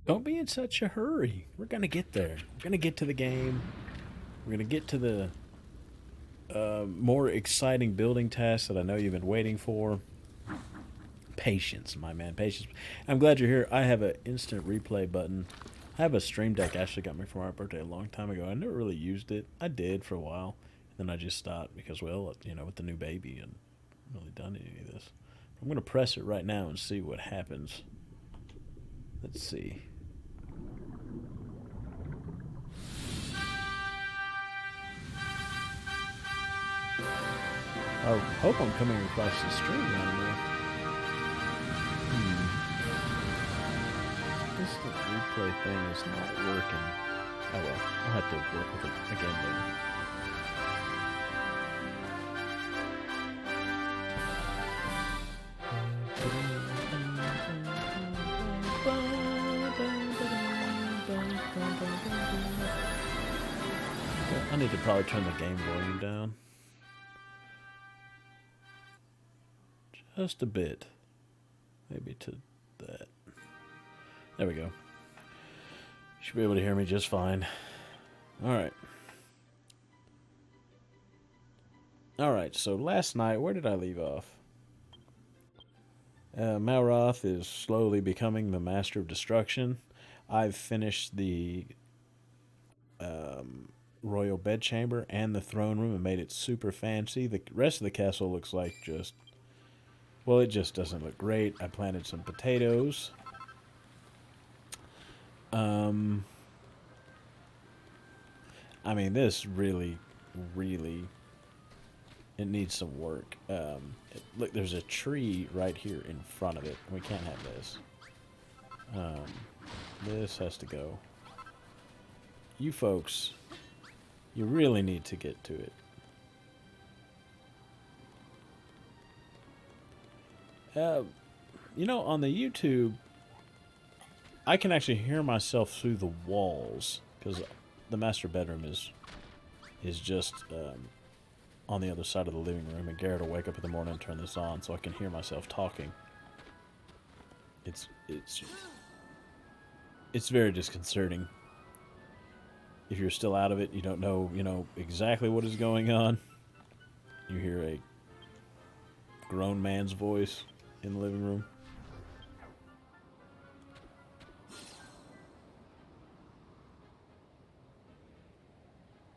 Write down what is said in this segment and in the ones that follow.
Don't be in such a hurry. We're gonna get there. We're gonna get to the game. We're gonna get to the more exciting building tasks that I know you've been waiting for. Patience, my man, patience. I'm glad you're here. I have an instant replay button. I have a stream deck Ashley got me for my birthday a long time ago. I never really used it. I did for a while, then I just stopped because, well, with the new baby, I haven't really done any of this. I'm gonna press it right now and see what happens. Let's see. I hope I'm coming across the stream right now. Instant replay thing is not working. Oh well, I'll have to work with it again later. I need to probably turn the game volume down. Just a bit. Maybe to that. There we go. You should be able to hear me just fine. Alright. Alright, so last night, where did I leave off? Malroth is slowly becoming the master of destruction. I've finished the royal bedchamber and the throne room and made it super fancy. The rest of the castle looks like just... well, it just doesn't look great. I planted some potatoes. I mean, this really, really, it needs some work. Look, there's a tree right here in front of it. We can't have this. This has to go. You folks, you really need to get to it. On the YouTube, I can actually hear myself through the walls because the master bedroom is just on the other side of the living room, and Garrett will wake up in the morning and turn this on so I can hear myself talking. It's very disconcerting. If you're still out of it, you don't know, exactly what is going on. You hear a grown man's voice in the living room.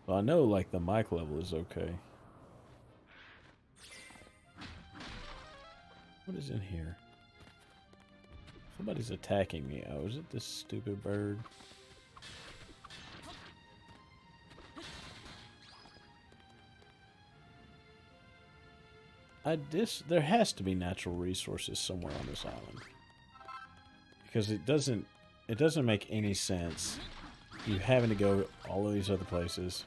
Well, I know, like, the mic level is okay. What is in here? Somebody's attacking me. Oh, is it this stupid bird? There has to be natural resources somewhere on this island. Because it doesn't make any sense you having to go all of these other places.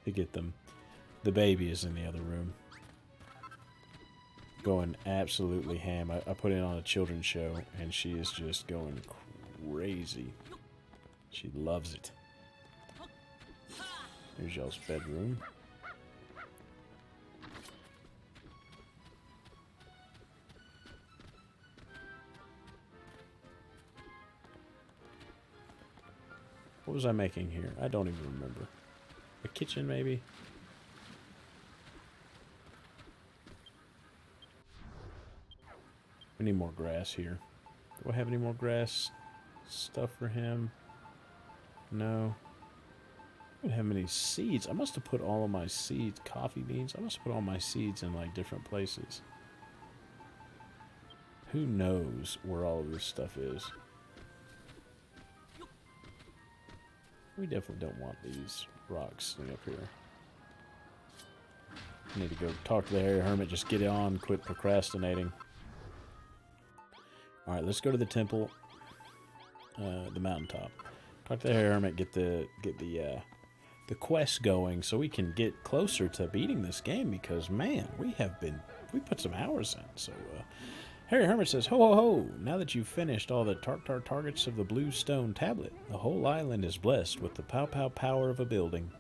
To get them. The baby is in the other room. Going absolutely ham. I put it on a children's show and she is just going crazy. She loves it. Here's y'all's bedroom. What was I making here? I don't even remember. A kitchen, maybe? We need more grass here. Do I have any more grass stuff for him? No. I don't have any seeds. I must have put all of my seeds, coffee beans. I must have put all my seeds in like different places. Who knows where all of this stuff is? We definitely don't want these rocks sitting up here. I need to go talk to the hairy hermit. Just get on. Quit procrastinating. All right, let's go to the temple, the mountaintop. Talk to the hairy hermit. Get the quest going so we can get closer to beating this game because man, we put some hours in. So Harry Hermit says, ho ho ho, now that you've finished all the targets of the blue stone tablet, the whole island is blessed with the pow of a building.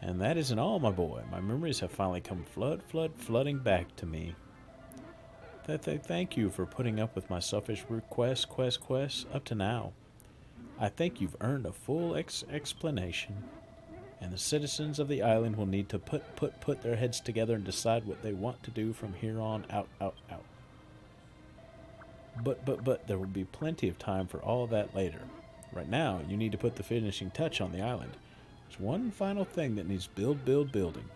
And that isn't all, my boy. My memories have finally come flooding back to me. Thank you for putting up with my selfish quest up to now. I think you've earned a full explanation, and the citizens of the island will need to put their heads together and decide what they want to do from here on out. But there will be plenty of time for all that later. Right now, you need to put the finishing touch on the island. There's one final thing that needs building.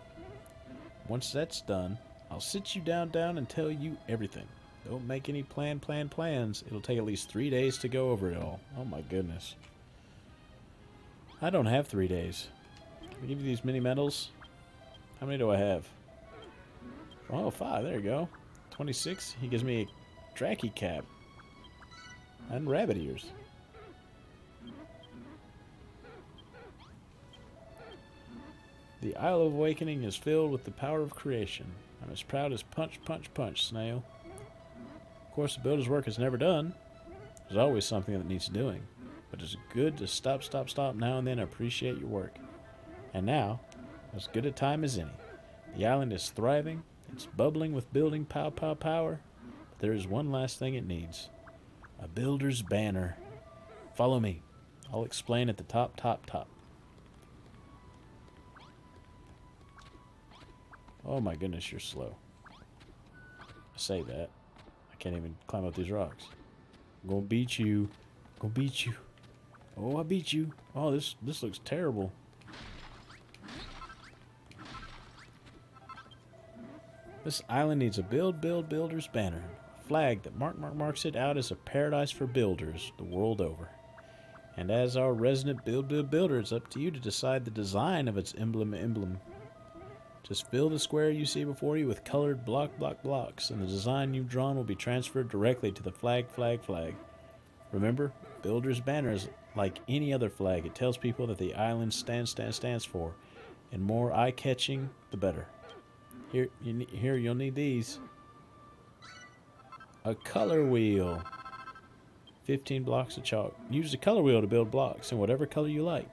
Once that's done, I'll sit you down and tell you everything. Don't make any plans. It'll take at least 3 days to go over it all. Oh my goodness. I don't have 3 days. Can I give you these mini medals? How many do I have? Oh, 5. There you go. 26. He gives me a Dracky cap. And rabbit ears. The Isle of Awakening is filled with the power of creation. I'm as proud as punch, Snail. Of course, the builder's work is never done. There's always something that needs doing. But it's good to stop now and then and appreciate your work. And now, as good a time as any. The island is thriving. It's bubbling with building power. But there is one last thing it needs. A builder's banner. Follow me. I'll explain at the top. Oh my goodness, you're slow. I say that. I can't even climb up these rocks. I'm gonna beat you. Oh, I beat you. Oh, this looks terrible. This island needs a builder's banner. A flag that marks it out as a paradise for builders the world over. And as our resident builder, it's up to you to decide the design of its emblem. Just fill the square you see before you with colored blocks, and the design you've drawn will be transferred directly to the flag. Remember, Builder's Banner is like any other flag. It tells people that the island stands for, and more eye-catching, the better. Here, you'll need these. A color wheel. 15 blocks of chalk. Use the color wheel to build blocks in whatever color you like.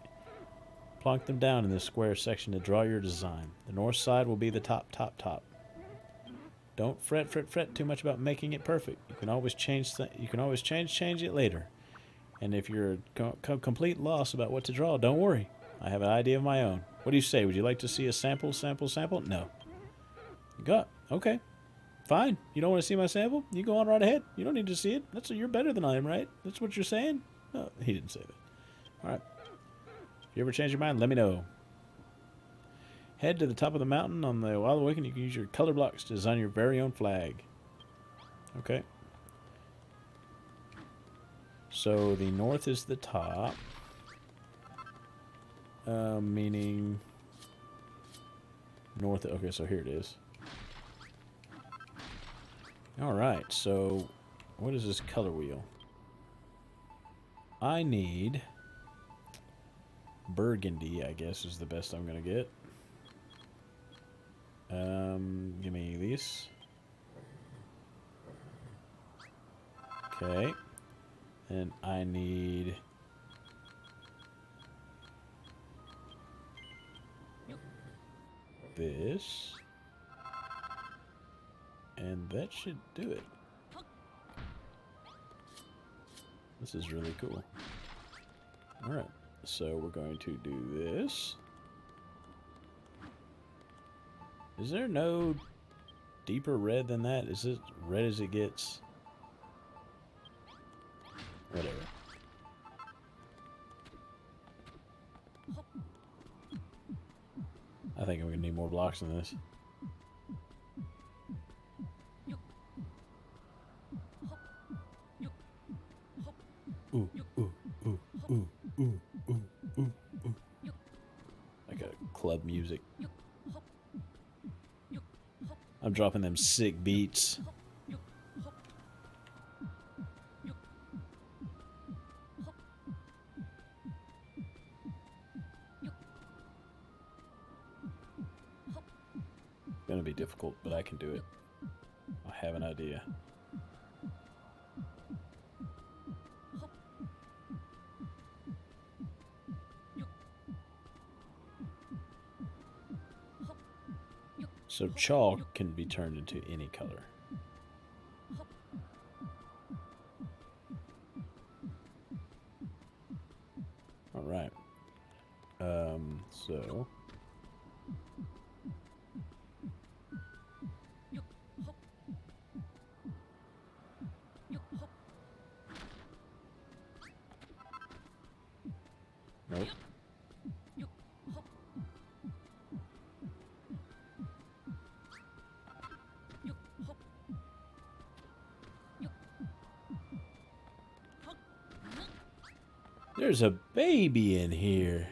Plonk them down in this square section to draw your design. The north side will be the top. Don't fret too much about making it perfect. You can always change it later. And if you're complete loss about what to draw, don't worry. I have an idea of my own. What do you say? Would you like to see a sample? No. Okay. Fine. You don't want to see my sample? You go on right ahead. You don't need to see it. You're better than I am, right? That's what you're saying? No, he didn't say that. All right. If you ever change your mind, let me know. Head to the top of the mountain on the Isle of Awakening. You can use your color blocks to design your very own flag. Okay. So the north is the top. Meaning north. Okay, so here it is. Alright, so what is this color wheel? I need burgundy, I guess, is the best I'm going to get. Give me these. Okay. And I need this. And that should do it. This is really cool. Alright, so we're going to do this. Is there no deeper red than that? Is it red as it gets? Whatever. I think I'm going to need more blocks than this. Like a club music. I'm dropping them sick beats. It's gonna be difficult, but I can do it. I have an idea. So chalk can be turned into any color. right. So... Nope. There's a baby in here.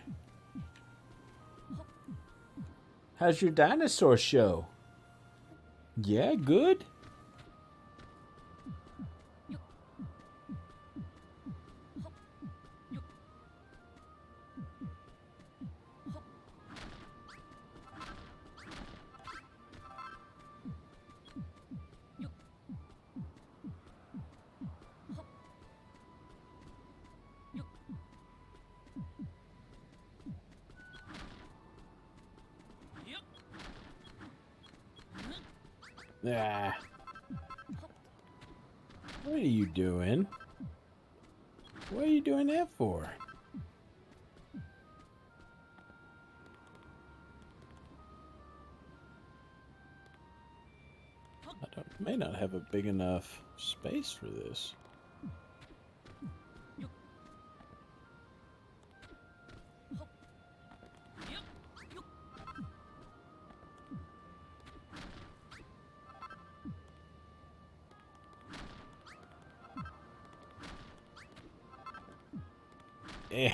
How's your dinosaur show? Yeah, good? Ah. What are you doing? What are you doing that for? May not have a big enough space for this. Eh.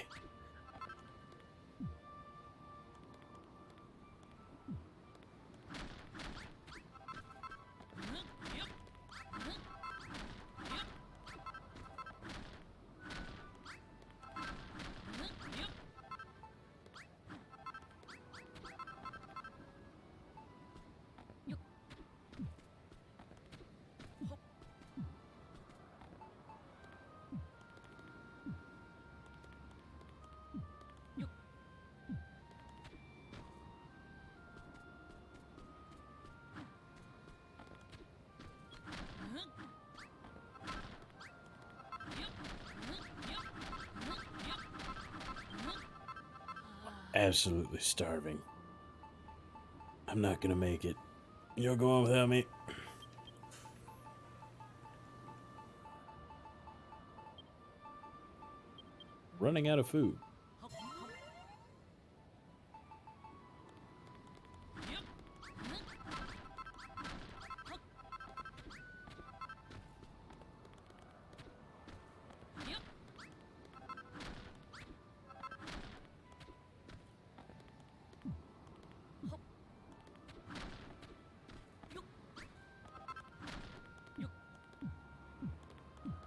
Absolutely starving. I'm not gonna make it. You'll go on without me. Running out of food.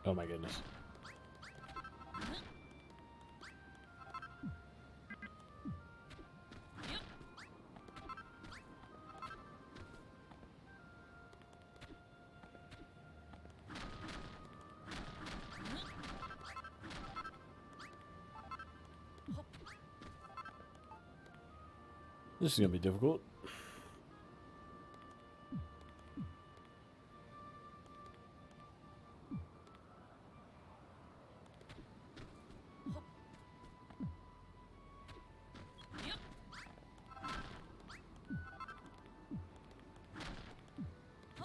Oh my goodness. This is gonna be difficult.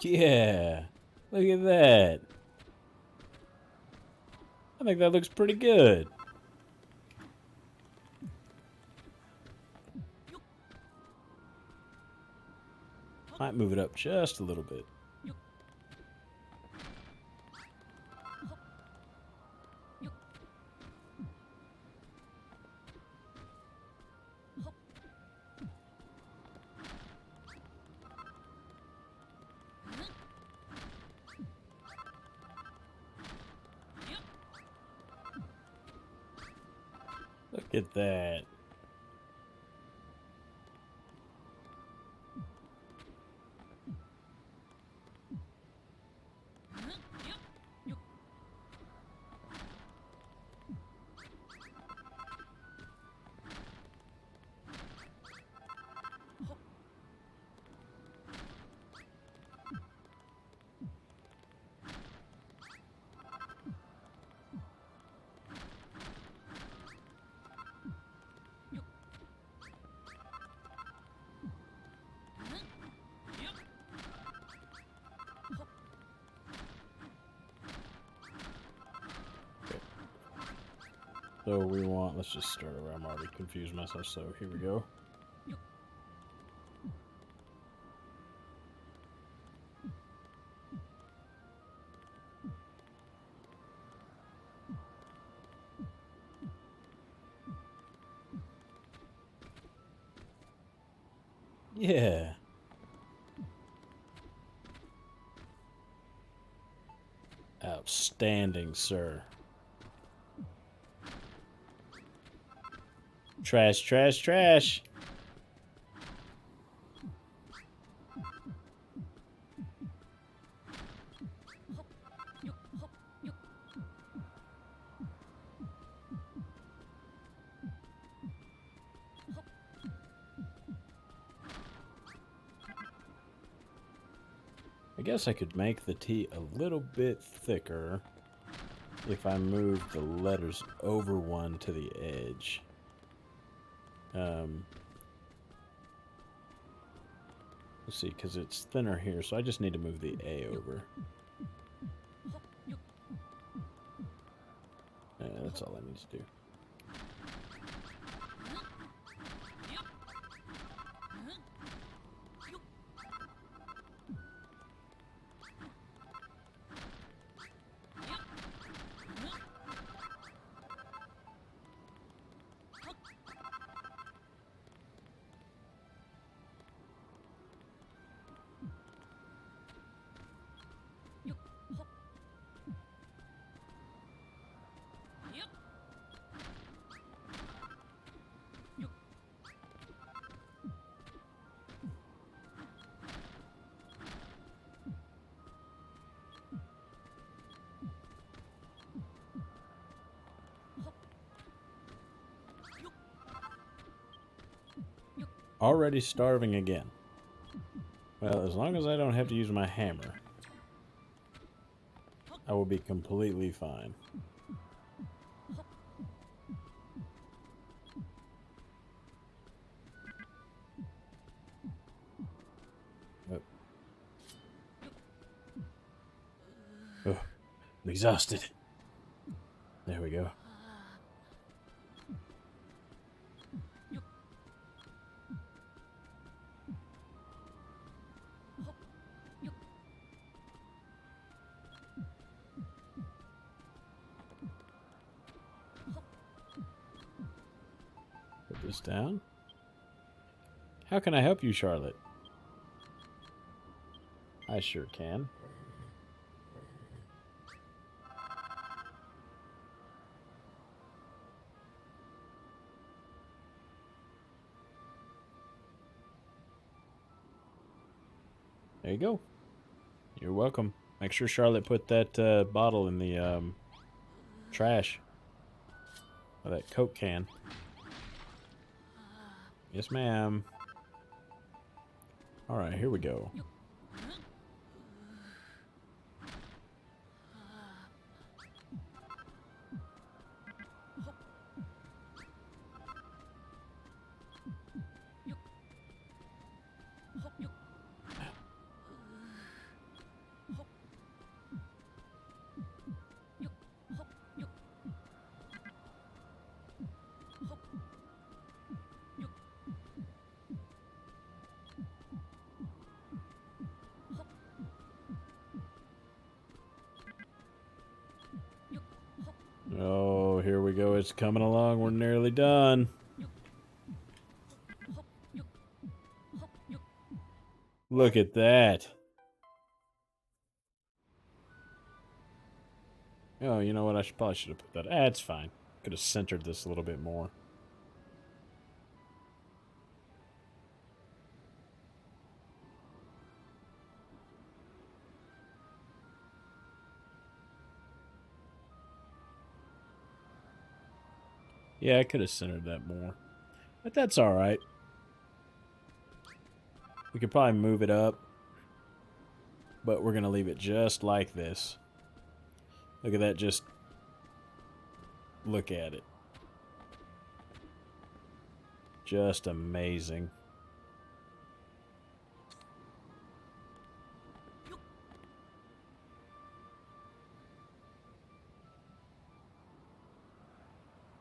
Yeah, look at that. I think that looks pretty good. Might move it up just a little bit. Look at that. So we want, let's just start over. I'm already confused myself, so here we go. Yeah. Outstanding, sir. Trash, trash, trash. I guess I could make the T a little bit thicker if I move the letters over one to the edge. Let's see, because it's thinner here, so I just need to move the A over. Yeah, that's all I need to do. Already starving again. Well, as long as I don't have to use my hammer, I will be completely fine. Oh. Oh, I'm exhausted. There we go. Put this down. How can I help you, Charlotte? I sure can. There you go. You're welcome. Make sure Charlotte put that bottle in the trash. Or that Coke can. Yes, ma'am. Alright, here we go. Oh, here we go. It's coming along. We're nearly done. Look at that. Oh, you know what? Probably should have put that. It's fine. Could have centered this a little bit more. Yeah, I could have centered that more. But that's alright. We could probably move it up. But we're going to leave it just like this. Look at that. Just look at it. Just amazing.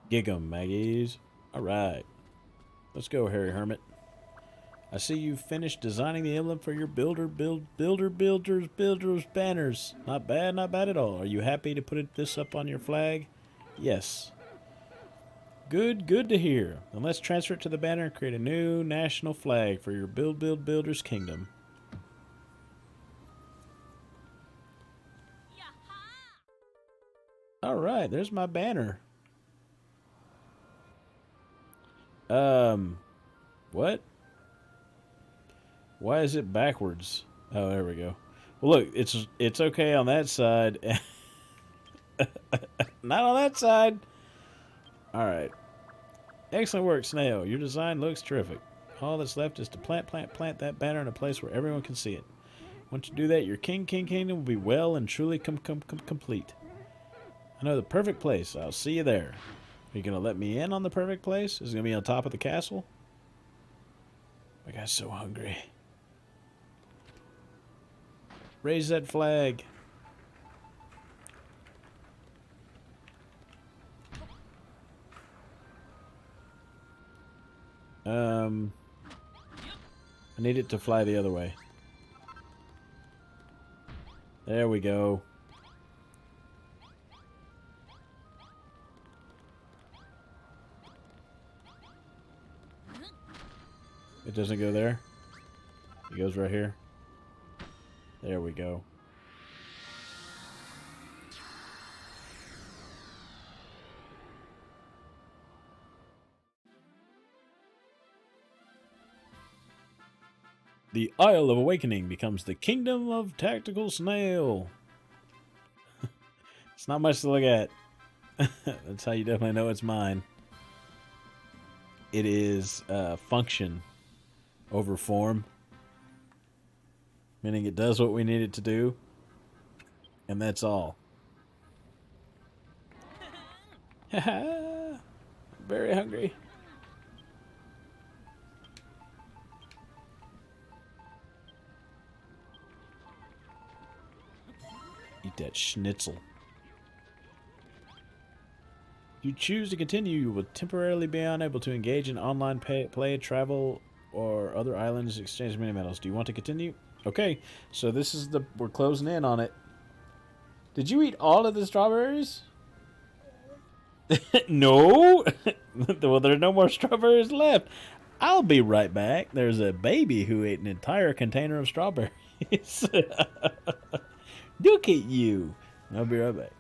Gig 'em, Maggies. All right. Let's go, Harry Hermit. I see you finished designing the emblem for your builders banners. Not bad, not bad at all. Are you happy to put this up on your flag? Yes. Good to hear. Then let's transfer it to the banner and create a new national flag for your Builders Kingdom. All right, there's my banner. What? Why is it backwards? Oh, there we go. Well, look, it's okay on that side. Not on that side. All right. Excellent work, Snail. Your design looks terrific. All that's left is to plant that banner in a place where everyone can see it. Once you do that, your Kingdom will be well and truly complete. I know the perfect place. I'll see you there. Are you going to let me in on the perfect place? Is it going to be on top of the castle? I got so hungry. Raise that flag. I need it to fly the other way. There we go. It doesn't go there. It goes right here. There we go. The Isle of Awakening becomes the Kingdom of Tactical Snail. It's not much to look at. That's how you definitely know it's mine. It is function over form. Meaning it does what we need it to do. And that's all. Haha. Very hungry. Eat that schnitzel. If you choose to continue, you will temporarily be unable to engage in online play, travel, or other islands exchange mini medals. Do you want to continue? Okay, so this is we're closing in on it. Did you eat all of the strawberries? No. Well, there are no more strawberries left. I'll be right back. There's a baby who ate an entire container of strawberries. Look at you. I'll be right back.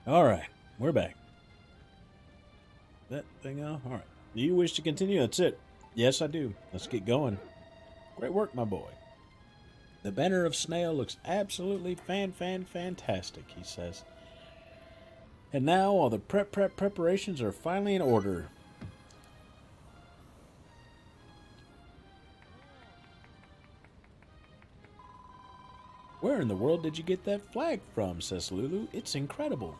Alright, we're back. That thing off? Alright. Do you wish to continue? That's it. Yes, I do. Let's get going. Great work, my boy. The banner of Snail looks absolutely fantastic, he says. And now all the preparations are finally in order. Where in the world did you get that flag from, says Lulu. It's incredible.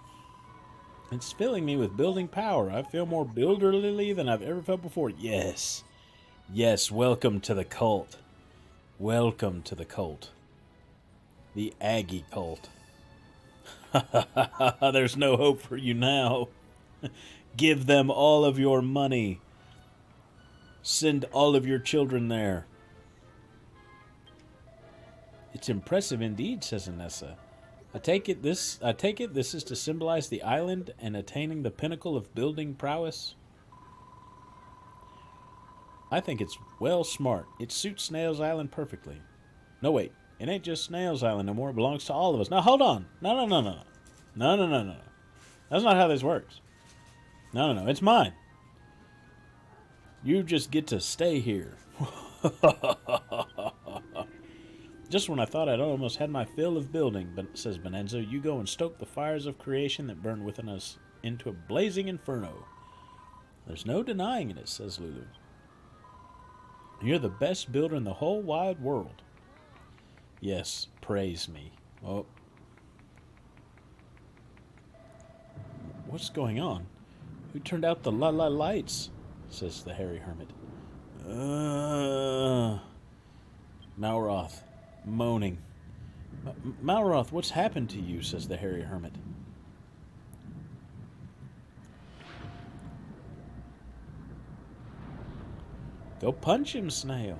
It's filling me with building power. I feel more builderly than I've ever felt before. Yes. Yes, welcome to the cult. Welcome to the cult. The Aggie cult. There's no hope for you now. Give them all of your money. Send all of your children there. It's impressive indeed, says Anessa. I take it this is to symbolize the island and attaining the pinnacle of building prowess. I think it's well smart. It suits Snail's Island perfectly. No, wait. It ain't just Snail's Island no more. It belongs to all of us. Now, hold on. No. No. That's not how this works. No. It's mine. You just get to stay here. Just when I thought I'd almost had my fill of building, says Bonanza, you go and stoke the fires of creation that burn within us into a blazing inferno. There's no denying it, says Lulu. You're the best builder in the whole wide world. Yes, praise me. Oh. What's going on? Who turned out the lights? Says the hairy hermit. Malroth, moaning. Malroth, what's happened to you? Says the hairy hermit. Go punch him, Snail.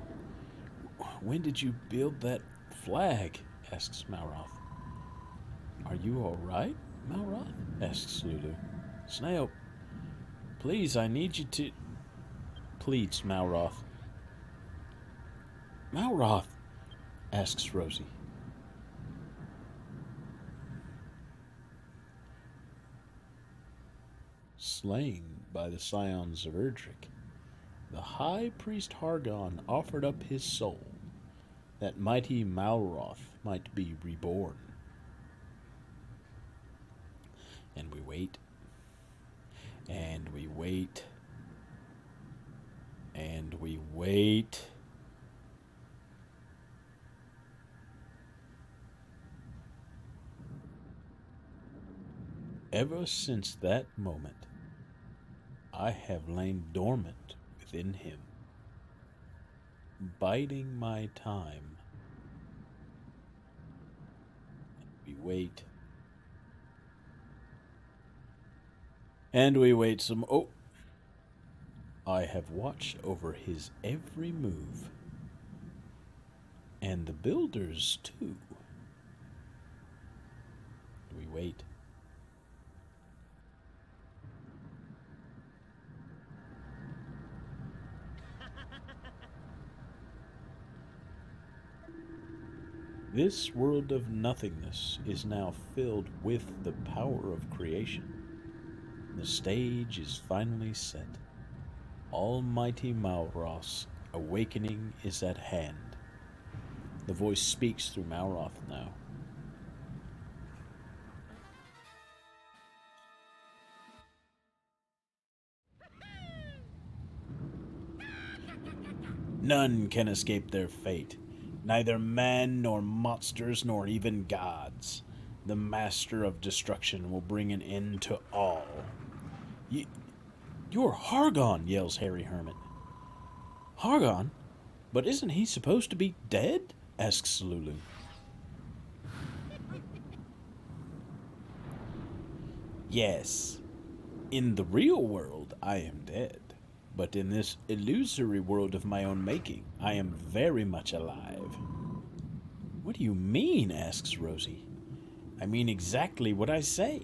When did you build that flag? Asks Malroth. Are you all right, Malroth? Asks Lulu. Snail, please, I need you to... pleads Malroth. Malroth, asks Rosie. Slain by the scions of Erdrick, the high priest Hargon offered up his soul, that mighty Malroth might be reborn. And we wait, and we wait, and we wait. Ever since that moment, I have lain dormant within him, biding my time. We wait. And we wait some... Oh! I have watched over his every move. And the builders, too. We wait. This world of nothingness is now filled with the power of creation. The stage is finally set. Almighty Malroth's awakening is at hand. The voice speaks through Malroth now. None can escape their fate. Neither man nor monsters nor even gods. The master of destruction will bring an end to all. You're Hargon, yells Hairy Hermit. Hargon? But isn't he supposed to be dead? Asks Lulu. Yes. In the real world, I am dead. But in this illusory world of my own making, I am very much alive. What do you mean? Asks Rosie. I mean exactly what I say.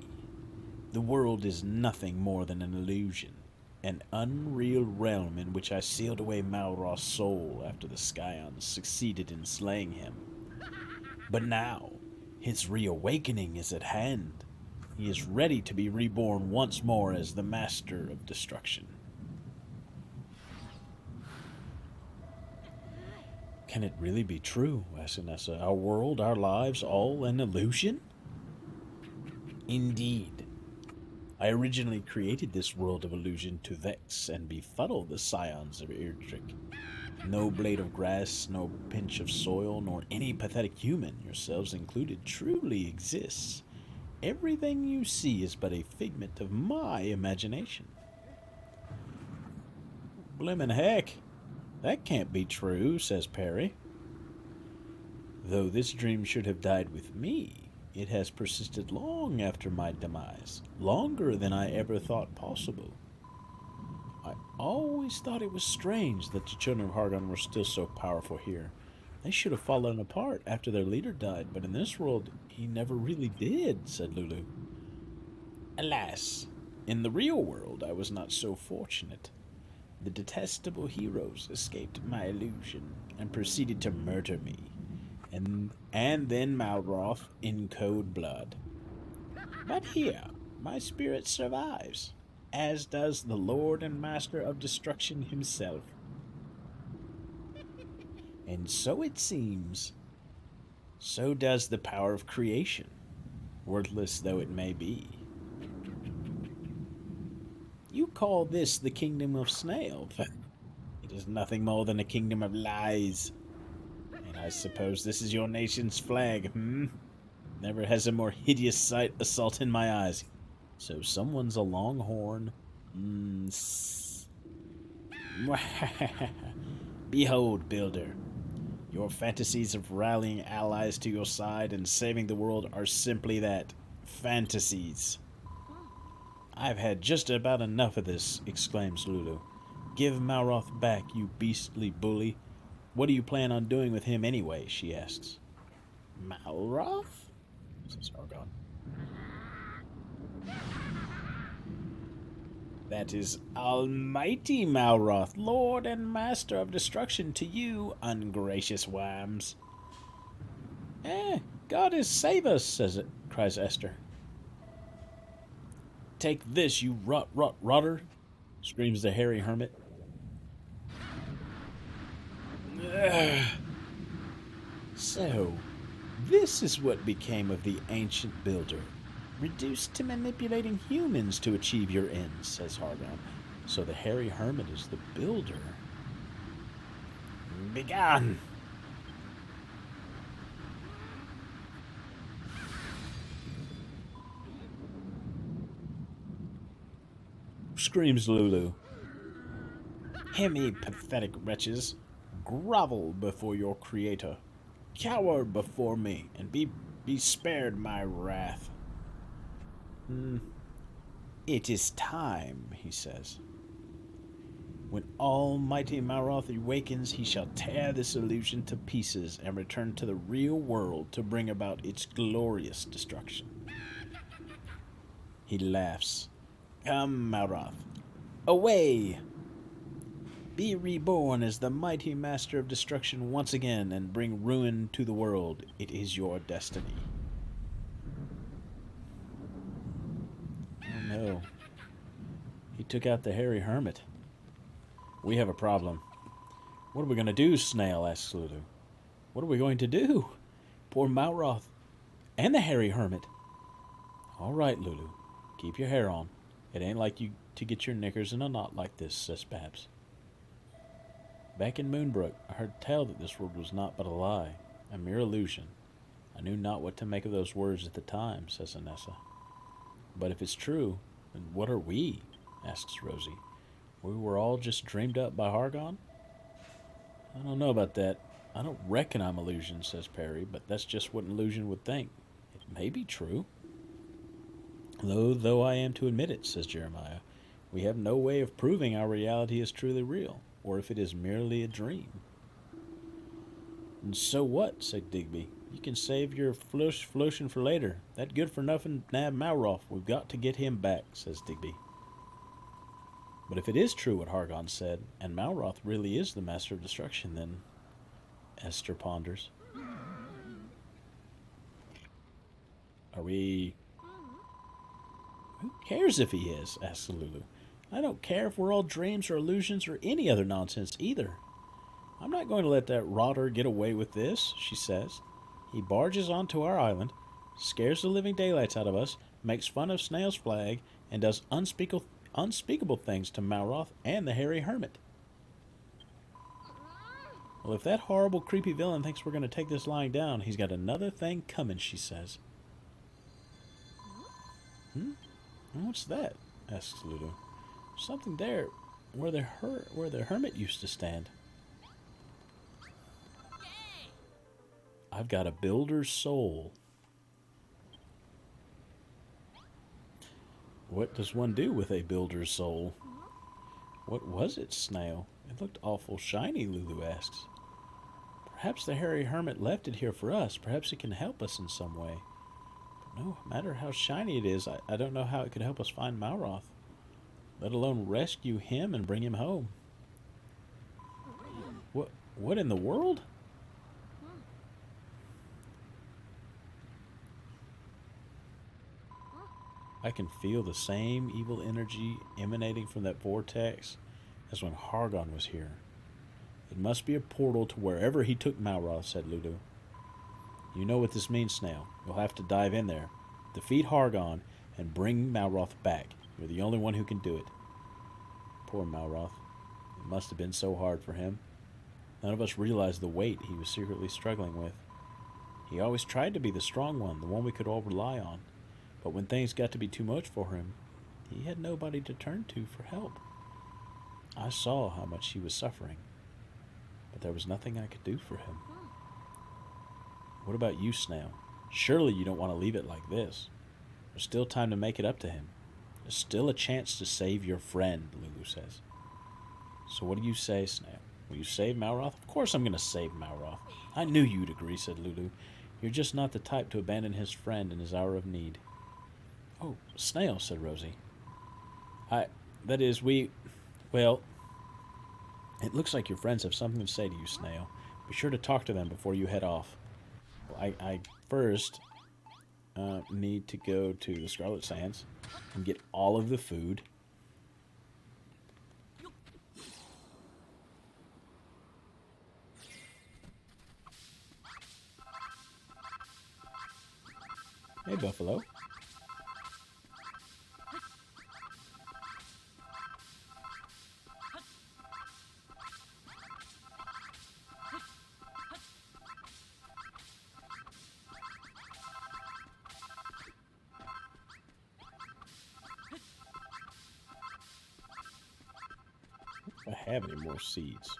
The world is nothing more than an illusion, an unreal realm in which I sealed away Malroth's soul after the Scions succeeded in slaying him. But now, his reawakening is at hand. He is ready to be reborn once more as the Master of Destruction. Can it really be true, asked Inessa? Our world, our lives, all an illusion? Indeed. I originally created this world of illusion to vex and befuddle the scions of Erdrick. No blade of grass, no pinch of soil, nor any pathetic human, yourselves included, truly exists. Everything you see is but a figment of my imagination. Blimmin' heck, that can't be true, says Perry. Though this dream should have died with me, it has persisted long after my demise, longer than I ever thought possible. I always thought it was strange that the children of Hargon were still so powerful here. They should have fallen apart after their leader died, but in this world he never really did, said Lulu. Alas, in the real world I was not so fortunate. The detestable heroes escaped my illusion and proceeded to murder me, and then Malroth in cold blood. But here, my spirit survives, as does the Lord and Master of Destruction himself. And so it seems, so does the power of creation, worthless though it may be. You call this the kingdom of Snail. It is nothing more than a kingdom of lies. And I suppose this is your nation's flag, Never has a more hideous sight assaulted my eyes. So someone's a longhorn. Behold, Builder. Your fantasies of rallying allies to your side and saving the world are simply that, fantasies. I've had just about enough of this, exclaims Lulu. Give Malroth back, you beastly bully. What do you plan on doing with him anyway, she asks. Malroth? Says Hargon. That is almighty Malroth, Lord and Master of Destruction to you, ungracious whams. Goddess save us, cries Esther. Take this, you rotter, screams the hairy hermit. Ugh. So, this is what became of the ancient builder. Reduced to manipulating humans to achieve your ends, says Hargon. So the hairy hermit is the builder. Begone! Screams Lulu. Hear me, pathetic wretches. Grovel before your creator. Cower before me, and be spared my wrath. It is time, he says. When almighty Malroth awakens, he shall tear this illusion to pieces and return to the real world to bring about its glorious destruction. He laughs. Come, Malroth. Away! Be reborn as the mighty Master of Destruction once again and bring ruin to the world. It is your destiny. Oh no. He took out the hairy hermit. We have a problem. What are we going to do, Snail? Asks Lulu. What are we going to do? Poor Malroth. And the hairy hermit. All right, Lulu. Keep your hair on. It ain't like you to get your knickers in a knot like this, says Babs. Back in Moonbrook, I heard tell that this world was naught but a lie, a mere illusion. I knew not what to make of those words at the time, says Inessa. But if it's true, then what are we? Asks Rosie. We were all just dreamed up by Hargon? I don't know about that. I don't reckon I'm illusion, says Perry, but that's just what an illusion would think. It may be true. Though I am to admit it, says Jeremiah, we have no way of proving our reality is truly real, or if it is merely a dream. And so what, said Digby. You can save your flotion for later. That good-for-nothing nab Malroth. We've got to get him back, says Digby. But if it is true what Hargon said, and Malroth really is the Master of Destruction, then... Esther ponders. Are we Who cares if he is? Asks Lulu. I don't care if we're all dreams or illusions or any other nonsense either. I'm not going to let that rotter get away with this, she says. He barges onto our island, scares the living daylights out of us, makes fun of Snail's flag, and does unspeakable things to Malroth and the hairy hermit. Well, if that horrible, creepy villain thinks we're going to take this lying down, he's got another thing coming, she says. What's that? Asks Lulu. Something there where the hermit used to stand. I've got a builder's soul. What does one do with a builder's soul? What was it, Snail? It looked awful shiny, Lulu asks. Perhaps the hairy hermit left it here for us. Perhaps it can help us in some way. But no matter how shiny it is, I don't know how it could help us find Malroth, let alone rescue him and bring him home. What in the world? I can feel the same evil energy emanating from that vortex as when Hargon was here. It must be a portal to wherever he took Malroth, said Lulu. You know what this means, Snail. You'll have to dive in there, defeat Hargon, and bring Malroth back. You're the only one who can do it. Poor Malroth. It must have been so hard for him. None of us realized the weight he was secretly struggling with. He always tried to be the strong one, the one we could all rely on. But when things got to be too much for him, he had nobody to turn to for help. I saw how much he was suffering, but there was nothing I could do for him. What about you, Snail? Surely you don't want to leave it like this. There's still time to make it up to him. There's still a chance to save your friend, Lulu says. So what do you say, Snail? Will you save Malroth? Of course I'm going to save Malroth. I knew you'd agree, said Lulu. You're just not the type to abandon his friend in his hour of need. Oh, Snail, said Rosie. Well, it looks like your friends have something to say to you, Snail. Be sure to talk to them before you head off. Well, I first need to go to the Scarlet Sands and get all of the food. Hey, Buffalo. If I have any more seeds.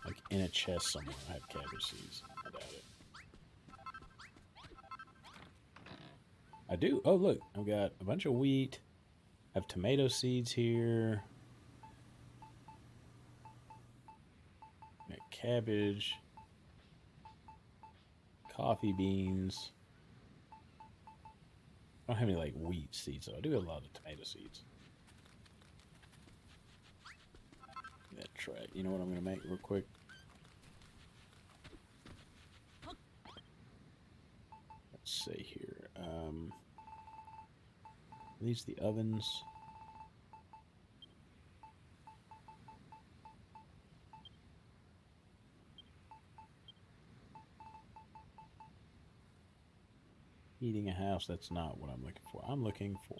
Like in a chest somewhere, I have cabbage seeds. I doubt it. I do. Oh, look. I've got a bunch of wheat. I have tomato seeds here. Got cabbage. Coffee beans. I don't have any, like, wheat seeds, though. I do have a lot of tomato seeds. That's right. You know what I'm going to make real quick? Let's see here. These the ovens. Heating a house, that's not what I'm looking for. I'm looking for...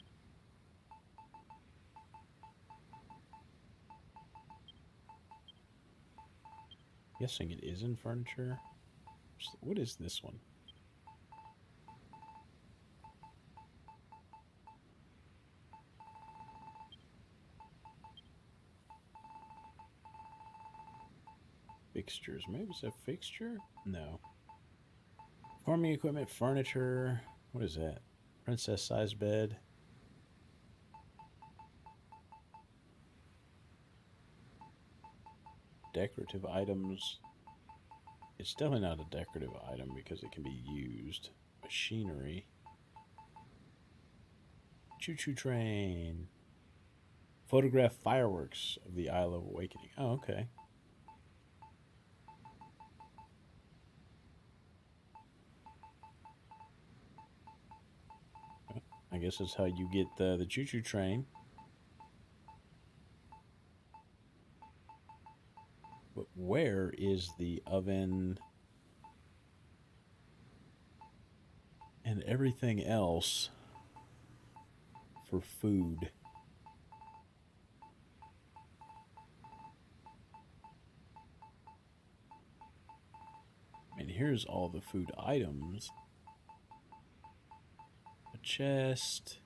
Guessing it is in furniture. What is this one? Fixtures. Maybe it's a fixture? No. Farming equipment, furniture. What is that? Princess size bed. Decorative items. It's definitely not a decorative item because it can be used. Machinery. Choo-choo train. Photograph fireworks of the Isle of Awakening. Oh, okay. I I guess that's how you get the choo-choo train. But where is the oven and everything else for food? And here's all the food items. A chest.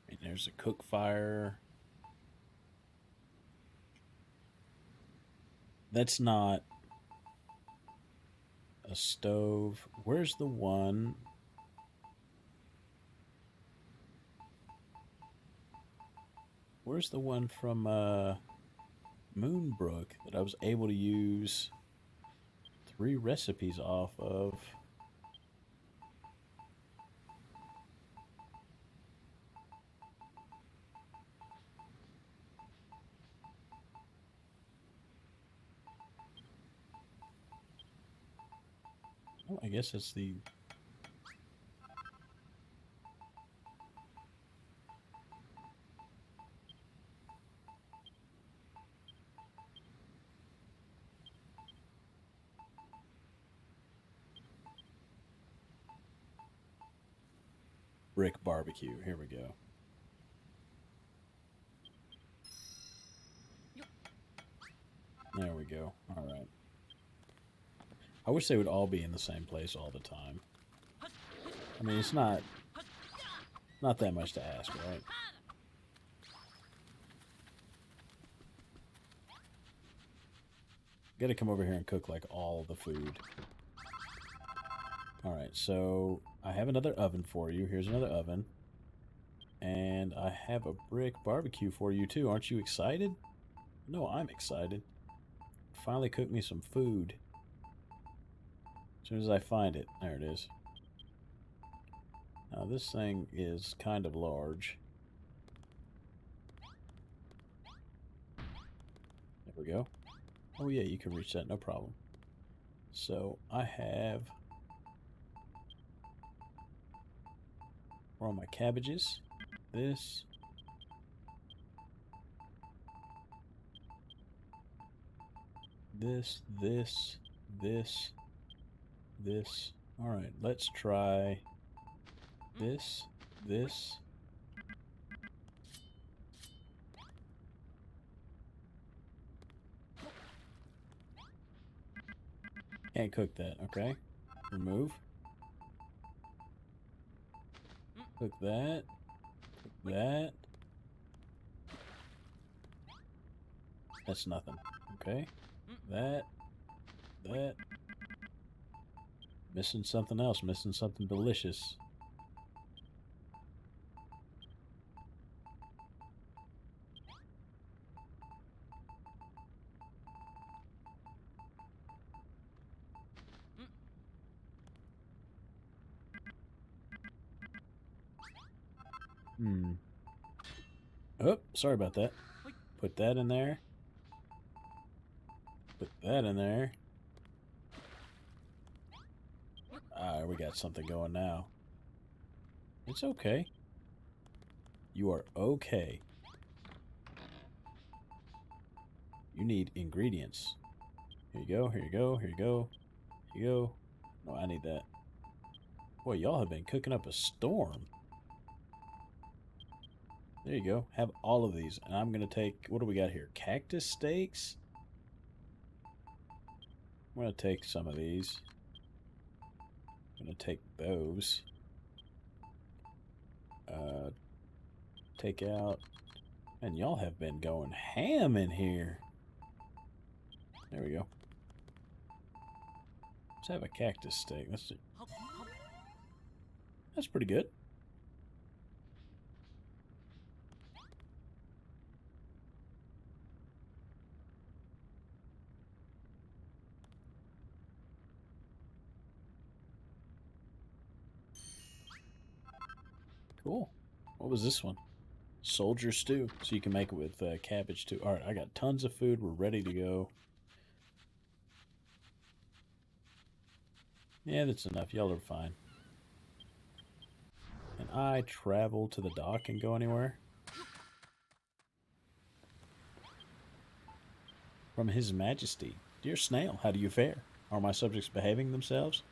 And there's a cook fire. That's not a stove. Where's the one? Where's the one from Moonbrook that I was able to use 3 recipes off of? Oh, I guess it's the... brick barbecue. Here we go. There we go. All right. I wish they would all be in the same place all the time. I mean, it's not that much to ask, right? Got to come over here and cook like all the food. All right, so I have another oven for you. Here's another oven. And I have a brick barbecue for you too. Aren't you excited? No, I'm excited. Finally cook me some food. As soon as I find it. There it is. Now this thing is kind of large. There we go. Oh yeah, you can reach that, no problem. So I have... where are my cabbages? This. This. Alright, let's try this. Can't cook that, okay. Remove. Cook that. Cook that. That's nothing. Okay. That. Missing something else. Missing something delicious. Oh, sorry about that. Put that in there. Put that in there. Ah, we got something going now. It's okay. You are okay. You need ingredients. Here you go, here you go, here you go. Here you go. No, I need that. Boy, y'all have been cooking up a storm. There you go. Have all of these. And I'm going to take... what do we got here? Cactus steaks? I'm going to take some of these. I'm going to take those. Take out... and y'all have been going ham in here. There we go. Let's have a cactus steak. That's pretty good. Cool. What was this one? Soldier stew. So you can make it with cabbage too. Alright, I got tons of food. We're ready to go. Yeah, that's enough. Y'all are fine. And I travel to the dock and go anywhere? From His Majesty. Dear Snail, how do you fare? Are my subjects behaving themselves?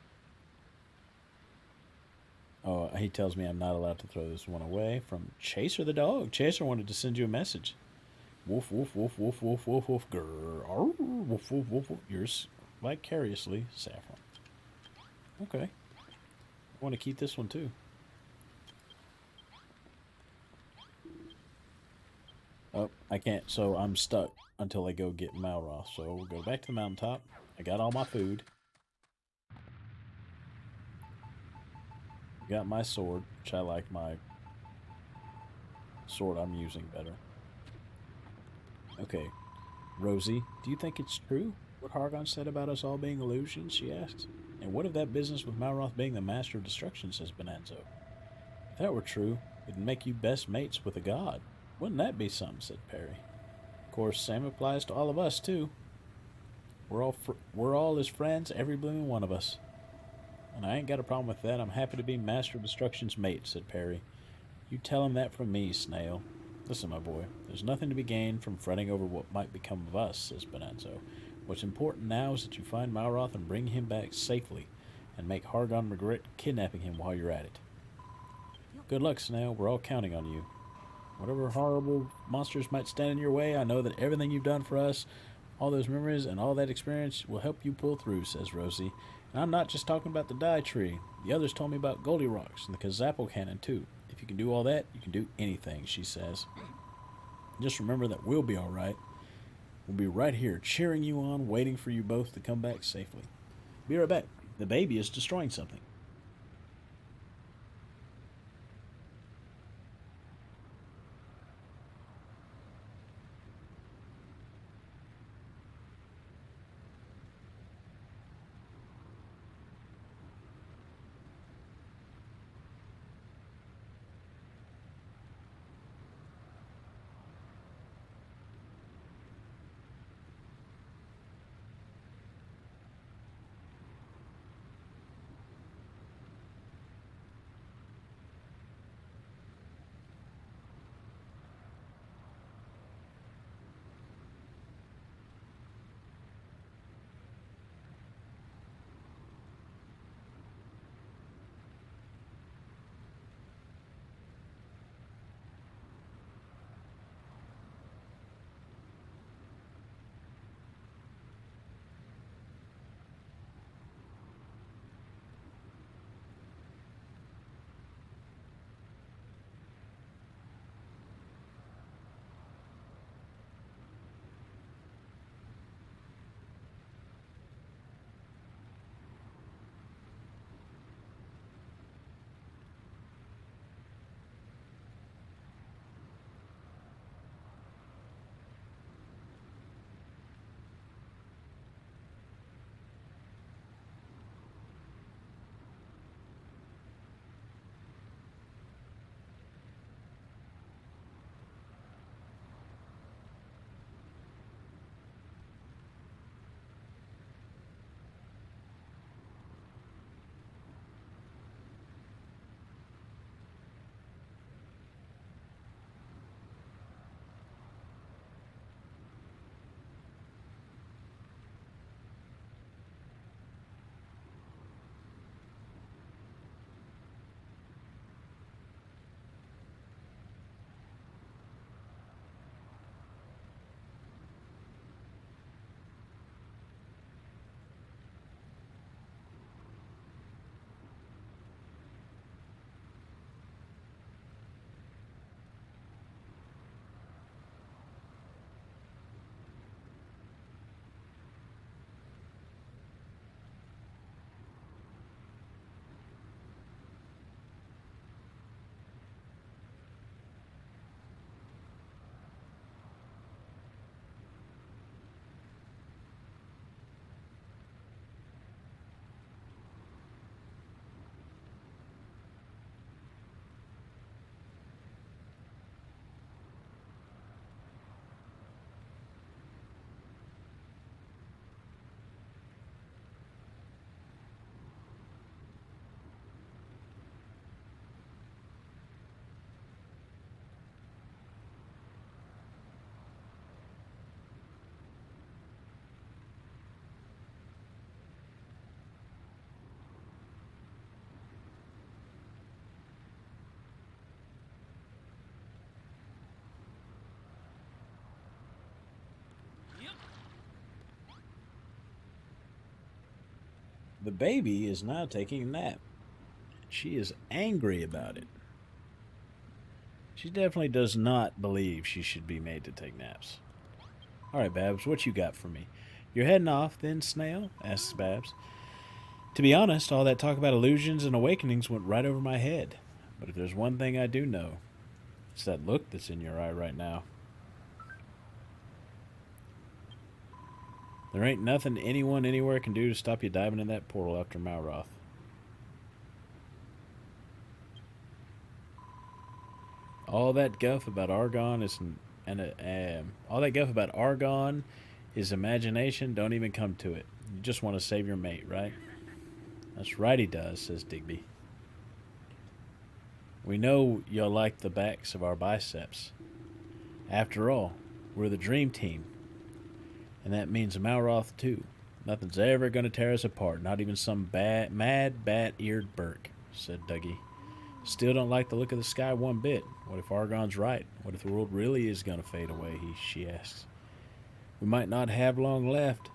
Oh, he tells me I'm not allowed to throw this one away. From Chaser the dog. Chaser wanted to send you a message. Woof, woof, woof, woof, woof, woof, woof, grrr, arr, woof, woof, woof, woof. Yours vicariously, Saffron. Okay. I want to keep this one too. Oh, I can't, so I'm stuck until I go get Malroth. So we'll go back to the mountaintop. I got all my food. Got my sword, which I like my sword I'm using better. Okay. Rosie, do you think it's true what Hargon said about us all being illusions? She asked. And what of that business with Malroth being the master of destruction, says Bonanzo. If that were true, it'd make you best mates with a god. Wouldn't that be something, said Perry. Of course, same applies to all of us, too. We're all his friends, every blooming one of us. And I ain't got a problem with that. I'm happy to be Master of Destruction's mate, said Perry. You tell him that from me, Snail. Listen, my boy, there's nothing to be gained from fretting over what might become of us, says Bonanzo. What's important now is that you find Malroth and bring him back safely, and make Hargon regret kidnapping him while you're at it. Good luck, Snail. We're all counting on you. Whatever horrible monsters might stand in your way, I know that everything you've done for us, all those memories and all that experience will help you pull through, says Rosie. And I'm not just talking about the dye tree. The others told me about Goldie Rocks and the Kazapple cannon, too. If you can do all that, you can do anything, she says. Just remember that we'll be all right. We'll be right here, cheering you on, waiting for you both to come back safely. Be right back. The baby is destroying something. The baby is now taking a nap. She is angry about it. She definitely does not believe she should be made to take naps. All right, Babs, what you got for me? You're heading off, then, Snail? Asks Babs. To be honest, all that talk about illusions and awakenings went right over my head. But if there's one thing I do know, it's that look that's in your eye right now. There ain't nothing anyone anywhere can do to stop you diving in that portal after Malroth. All that guff about Argon is all that guff about Argon is imagination. Don't even come to it. You just want to save your mate, right? That's right, he does, says Digby. We know you'll like the backs of our biceps. After all, we're the dream team, and that means Malroth too. Nothing's ever going to tear us apart, not even some mad, bat-eared Burke, said Dougie. Still don't like the look of the sky one bit. What if Argon's right? What if the world really is going to fade away? She asks. We might not have long left,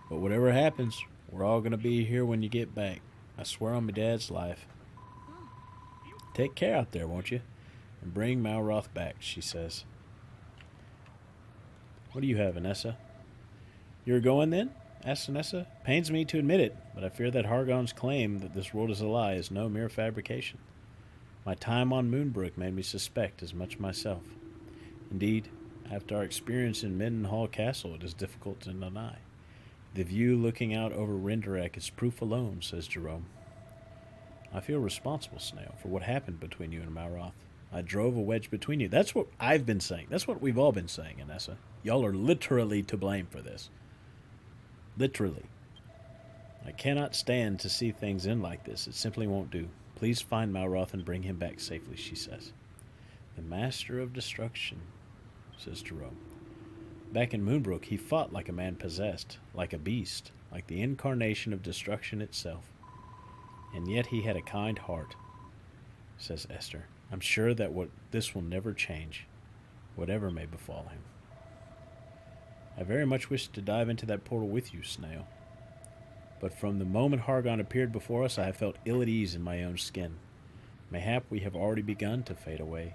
but whatever happens, we're all going to be here when you get back. I swear on my dad's life. Take care out there, won't you? And bring Malroth back, she says. What do you have, Anessa? You're going then? Asks Anessa. Pains me to admit it, but I fear that Hargon's claim that this world is a lie is no mere fabrication. My time on Moonbrook made me suspect as much myself. Indeed, after our experience in Mendenhall Castle, it is difficult to deny. The view looking out over Renderek is proof alone, says Jerome. I feel responsible, Snail, for what happened between you and Malroth. I drove a wedge between you. That's what I've been saying. That's what we've all been saying, Anessa. Y'all are literally to blame for this. Literally. I cannot stand to see things end like this. It simply won't do. Please find Malroth and bring him back safely, she says. The Master of Destruction, says Jerome. Back in Moonbrook, he fought like a man possessed, like a beast, like the incarnation of destruction itself. And yet he had a kind heart, says Esther. I'm sure that this will never change, whatever may befall him. I very much wish to dive into that portal with you, Snail. But from the moment Hargon appeared before us, I have felt ill at ease in my own skin. Mayhap we have already begun to fade away.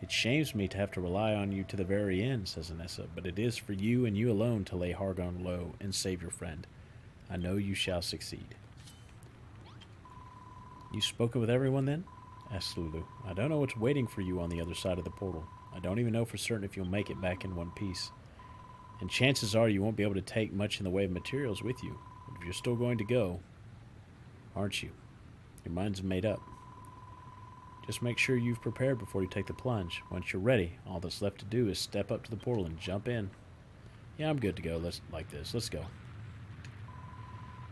It shames me to have to rely on you to the very end, says Anessa, but it is for you and you alone to lay Hargon low and save your friend. I know you shall succeed. You spoken with everyone then? Asked Lulu. I don't know what's waiting for you on the other side of the portal. I don't even know for certain if you'll make it back in one piece. And chances are you won't be able to take much in the way of materials with you. But if you're still going to go, aren't you? Your mind's made up. Just make sure you've prepared before you take the plunge. Once you're ready, all that's left to do is step up to the portal and jump in. Yeah, I'm good to go. Let's go.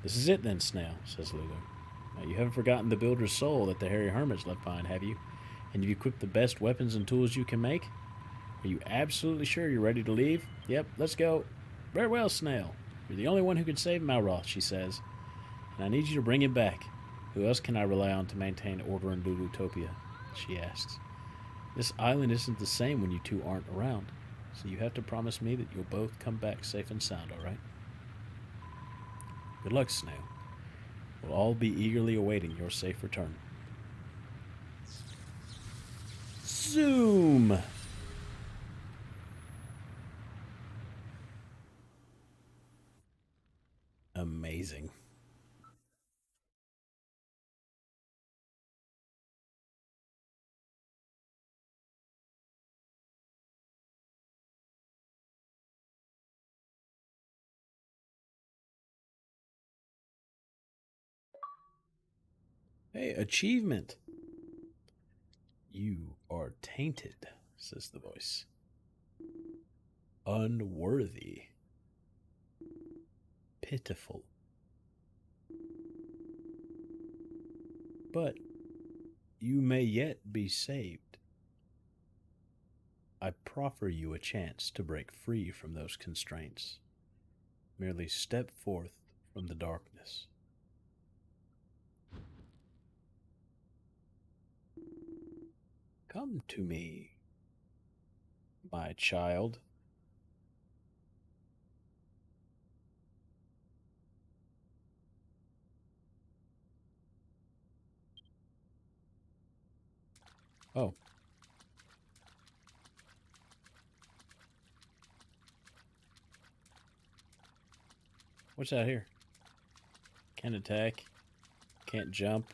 This is it then, Snail, says Lulu. Now, you haven't forgotten the builder's soul that the hairy hermits left behind, have you? And you've equipped the best weapons and tools you can make? Are you absolutely sure you're ready to leave? Yep, let's go. Very well, Snail. You're the only one who can save Malroth, she says. And I need you to bring him back. Who else can I rely on to maintain order in Lulutopia? She asks. This island isn't the same when you two aren't around, so you have to promise me that you'll both come back safe and sound, all right? Good luck, Snail. We'll all be eagerly awaiting your safe return. Zoom! Amazing. Hey, achievement. You are tainted, says the voice. Unworthy. Pitiful. But you may yet be saved. I proffer you a chance to break free from those constraints. Merely step forth from the darkness. Come to me, my child. Oh. What's out here? Can't attack. Can't jump.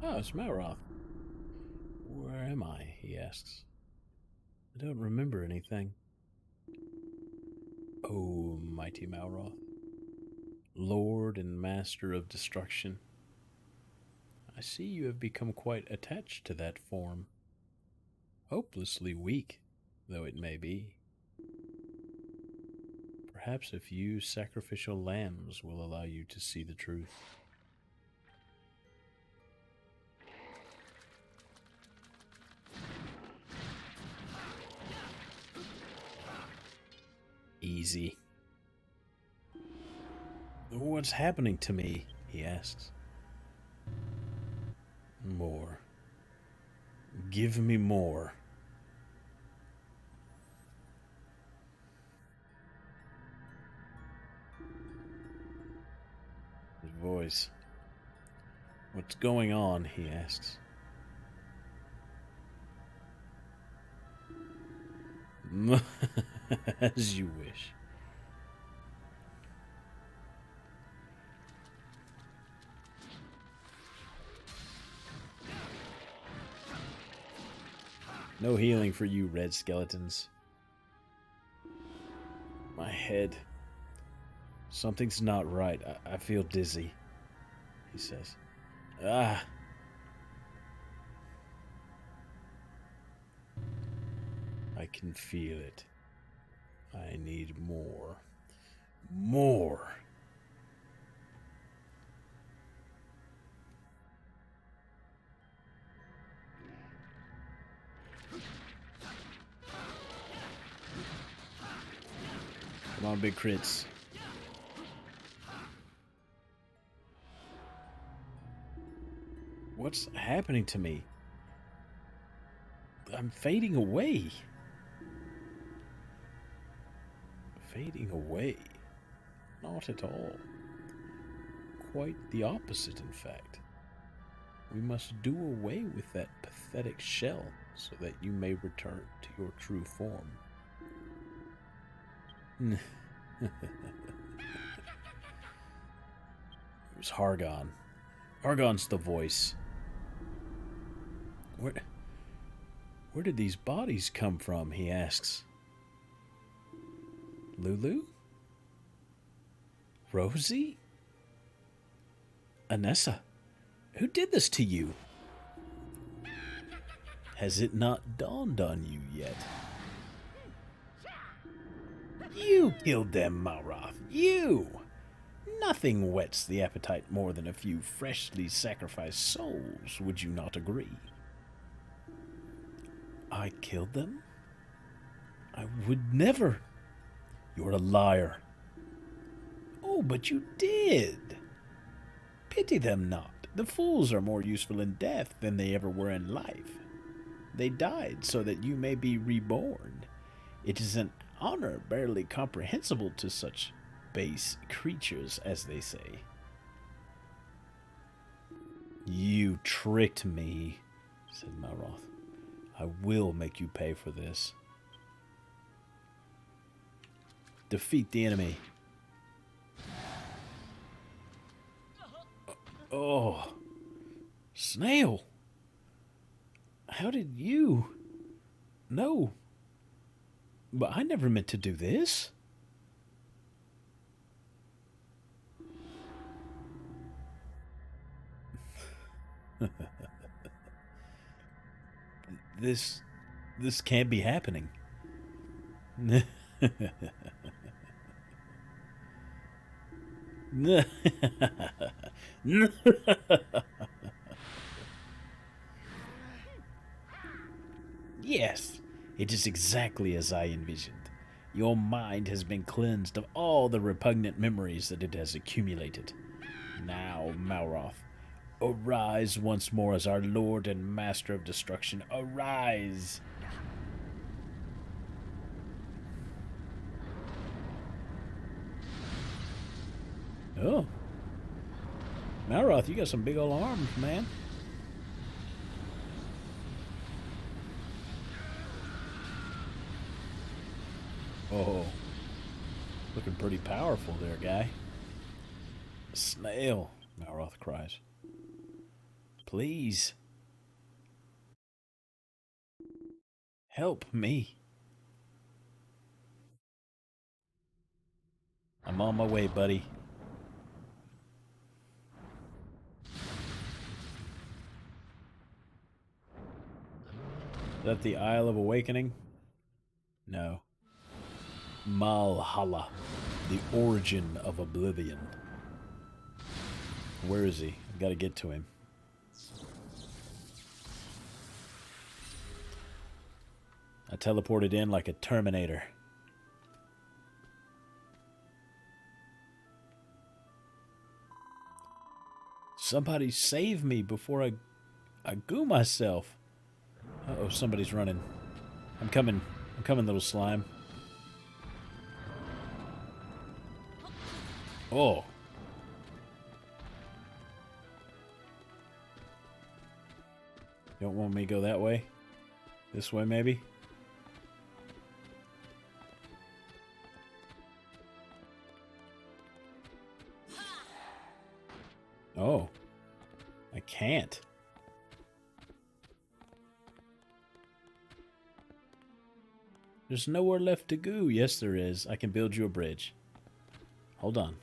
Oh, it's Malroth. Where am I? He asks. I don't remember anything. Oh, mighty Malroth, Lord and Master of Destruction. I see you have become quite attached to that form. Hopelessly weak, though it may be. Perhaps a few sacrificial lambs will allow you to see the truth. Easy. What's happening to me? He asks. More. Give me more. His voice. What's going on? He asks. As you wish. No healing for you, red skeletons. My head. Something's not right. I feel dizzy, he says. Ah. I can feel it. I need more. More. Come on, big crits. What's happening to me? I'm fading away. Fading away? Not at all. Quite the opposite, in fact. We must do away with that pathetic shell so that you may return to your true form. It was Hargon. Hargon's the voice. Where did these bodies come from? He asks. Lulu? Rosie? Anessa? Who did this to you? Has it not dawned on you yet? You killed them, Malroth. You! Nothing whets the appetite more than a few freshly sacrificed souls, would you not agree? I killed them? I would never. You're a liar. Oh, but you did. Pity them not. The fools are more useful in death than they ever were in life. They died so that you may be reborn. It is an honor barely comprehensible to such base creatures, as they say. You tricked me, said Malroth. I will make you pay for this. Defeat the enemy. Oh, Snail! How did you... No. But I never meant to do this. This can't be happening. Yes, it is exactly as I envisioned. Your mind has been cleansed of all the repugnant memories that it has accumulated. Now, Malroth, Arise once more as our Lord and Master of Destruction. Arise! Oh. Malroth, you got some big old arms, man. Oh. Looking pretty powerful there, guy. Snail, Malroth cries. Please. Help me. I'm on my way, buddy. Is that the Isle of Awakening? No. Malhalla, the origin of oblivion. Where is he? I've got to get to him. I teleported in like a Terminator. Somebody save me before I goo myself. Uh-oh, somebody's running. I'm coming. I'm coming, little slime. Oh. You don't want me to go that way? This way, maybe? Oh. I can't. There's nowhere left to go. Yes, there is. I can build you a bridge. Hold on.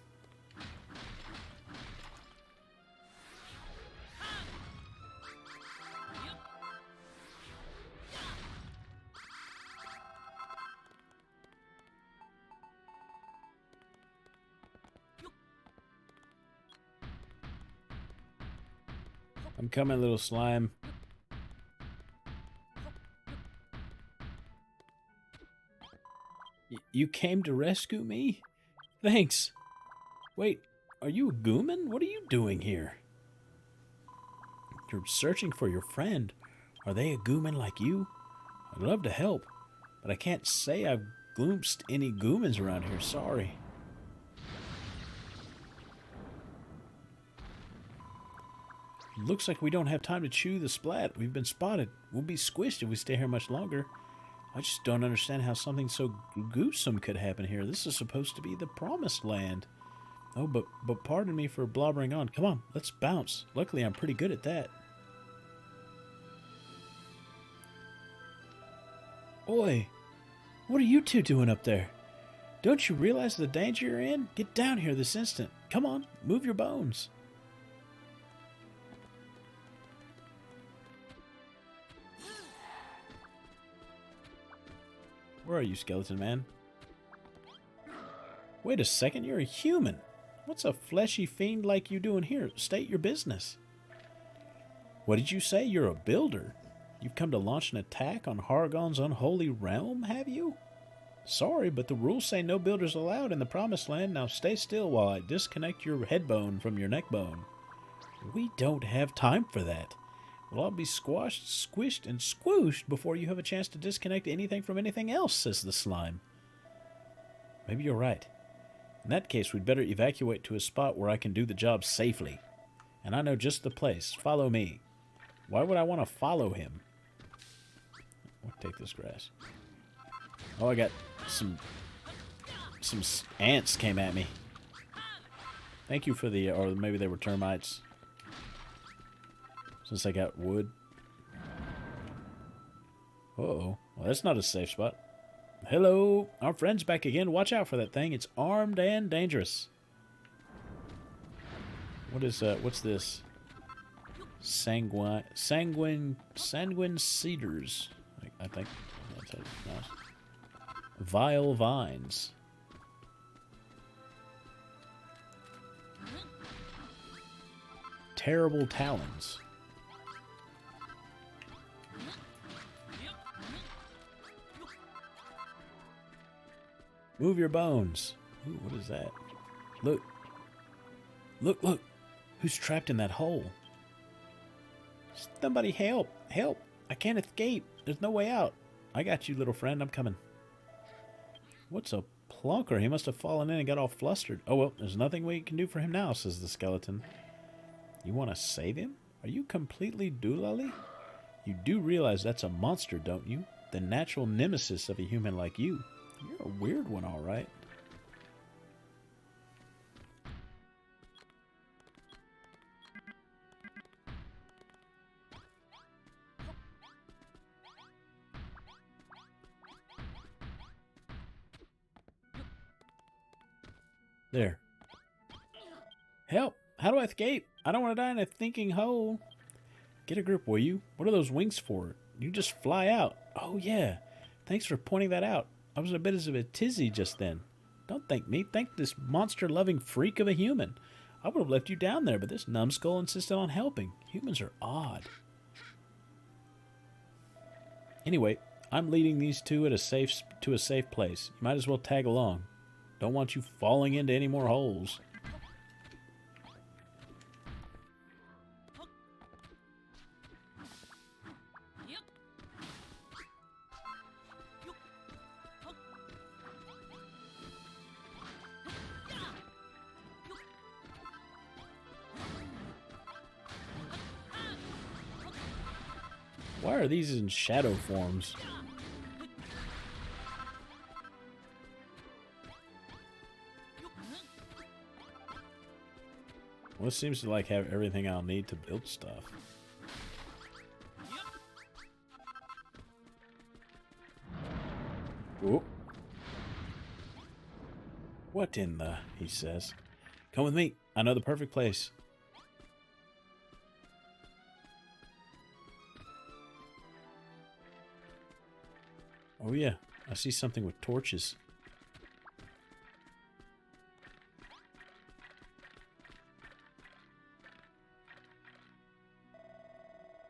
I'm coming, little slime. You came to rescue me? Thanks. Wait, are you a Gooman? What are you doing here? You're searching for your friend. Are they a Gooman like you? I'd love to help, but I can't say I've glimpsed any Goomans around here. Sorry. Looks like we don't have time to chew the splat. We've been spotted. We'll be squished if we stay here much longer. I just don't understand how something so gruesome could happen here. This is supposed to be the promised land. Oh, but pardon me for blobbering on. Come on, let's bounce. Luckily, I'm pretty good at that. Oi, what are you two doing up there? Don't you realize the danger you're in? Get down here this instant. Come on, move your bones. Where are you, skeleton man? Wait a second, you're a human. What's a fleshy fiend like you doing here? State your business. What did you say? You're a builder? You've come to launch an attack on Hargon's unholy realm, have you? Sorry, but the rules say no builders allowed in the Promised Land. Now stay still while I disconnect your head bone from your neck bone. We don't have time for that. We'll all be squashed, squished, and squooshed before you have a chance to disconnect anything from anything else, says the slime. Maybe you're right. In that case, we'd better evacuate to a spot where I can do the job safely. And I know just the place. Follow me. Why would I want to follow him? I'll take this grass. Oh, I got some ants came at me. Thank you for the, or maybe they were termites. Since I got wood. Uh-oh. Well, that's not a safe spot. Hello. Our friend's back again. Watch out for that thing. It's armed and dangerous. What is, what's this? Sanguine cedars. I think that's how it's pronounced. Vile vines. Terrible talons. Move your bones. Ooh, what is that? Look. Look, look. Who's trapped in that hole? Somebody help! Help! I can't escape! There's no way out! I got you, little friend. I'm coming. What's a plunker? He must have fallen in and got all flustered. Oh well, there's nothing we can do for him now, says the skeleton. You want to save him? Are you completely doolally? You do realize that's a monster, don't you? The natural nemesis of a human like you. You're a weird one, all right. There. Help! How do I escape? I don't want to die in a thinking hole. Get a grip, will you? What are those wings for? You just fly out. Oh, yeah. Thanks for pointing that out. I was in a bit of a tizzy just then. Don't thank me. Thank this monster-loving freak of a human. I would have left you down there, but this numbskull insisted on helping. Humans are odd. Anyway, I'm leading these two to a safe place. You might as well tag along. Don't want you falling into any more holes. Why are these in shadow forms? Well, it seems to like have everything I'll need to build stuff. Whoop. What in the... he says. Come with me. I know the perfect place. Oh yeah, I see something with torches.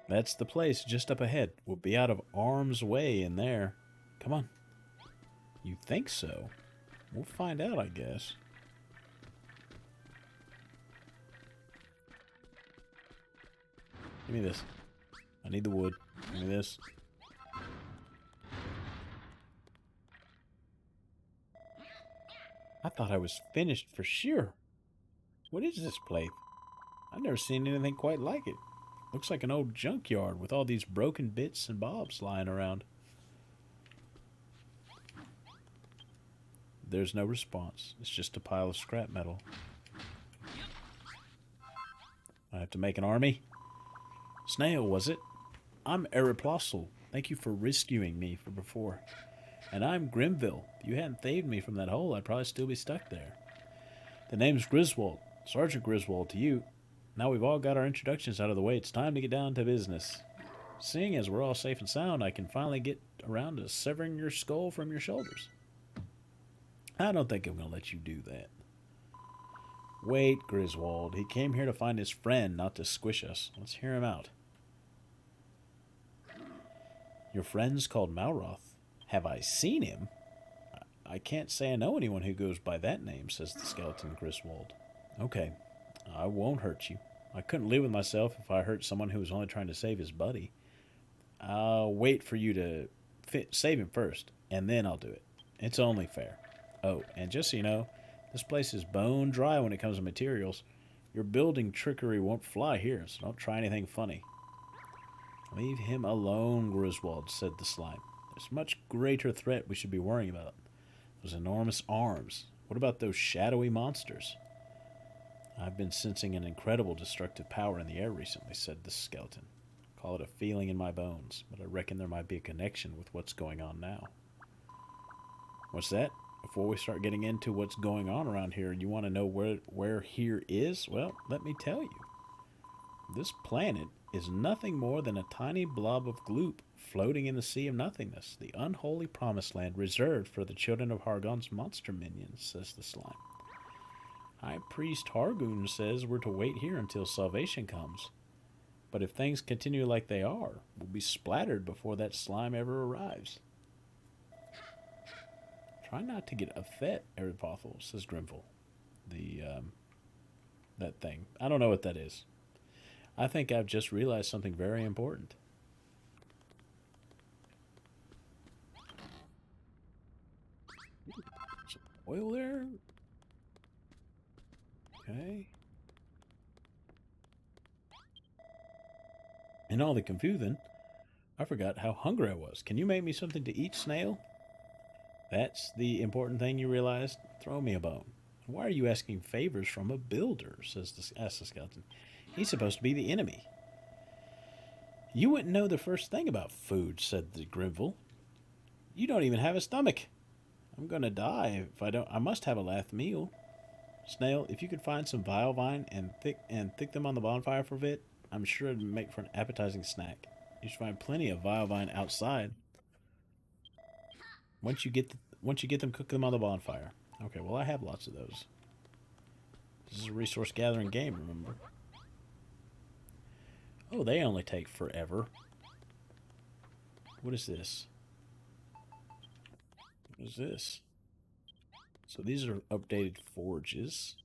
That's the place just up ahead. We'll be out of harm's way in there. Come on. You think so? We'll find out, I guess. Give me this. I need the wood. Give me this. I thought I was finished for sure. What is this place? I've never seen anything quite like it. Looks like an old junkyard with all these broken bits and bobs lying around. There's no response. It's just a pile of scrap metal. I have to make an army? Snail, was it? I'm Eriplostle. Thank you for rescuing me from before. And I'm Grimville. If you hadn't saved me from that hole, I'd probably still be stuck there. The name's Griswold. Sergeant Griswold to you. Now we've all got our introductions out of the way, it's time to get down to business. Seeing as we're all safe and sound, I can finally get around to severing your skull from your shoulders. I don't think I'm going to let you do that. Wait, Griswold. He came here to find his friend, not to squish us. Let's hear him out. Your friend's called Malroth. Have I seen him? I can't say I know anyone who goes by that name, says the skeleton Griswold. Okay, I won't hurt you. I couldn't live with myself if I hurt someone who was only trying to save his buddy. I'll wait for you to save him first, and then I'll do it. It's only fair. Oh, and just so you know, this place is bone dry when it comes to materials. Your building trickery won't fly here, so don't try anything funny. Leave him alone, Griswold, said the slime. There's a much greater threat we should be worrying about. Those enormous arms. What about those shadowy monsters? I've been sensing an incredible destructive power in the air recently, said the skeleton. Call it a feeling in my bones, but I reckon there might be a connection with what's going on now. What's that? Before we start getting into what's going on around here, you want to know where here is? Well, let me tell you. This planet is nothing more than a tiny blob of gloop floating in the sea of nothingness, the unholy promised land reserved for the children of Hargon's monster minions, says the slime. High Priest Hargon says we're to wait here until salvation comes. But if things continue like they are, we'll be splattered before that slime ever arrives. Try not to get upset, Eripothel, says Grimville. That thing. I don't know what that is. I think I've just realized something very important. Some oil there? Okay. In all the confusion, I forgot how hungry I was. Can you make me something to eat, snail? That's the important thing you realized? Throw me a bone. Why are you asking favors from a builder? Asked the skeleton. He's supposed to be the enemy. You wouldn't know the first thing about food, said the Grimville. You don't even have a stomach. I'm gonna die if I don't. I must have a last meal. Snail, if you could find some vile vine and thick them on the bonfire for a bit, I'm sure it'd make for an appetizing snack. You should find plenty of vile vine outside. Once you get them, cook them on the bonfire. Okay, well I have lots of those. This is a resource gathering game, remember? Oh, they only take forever. What is this? What is this? So these are updated forges.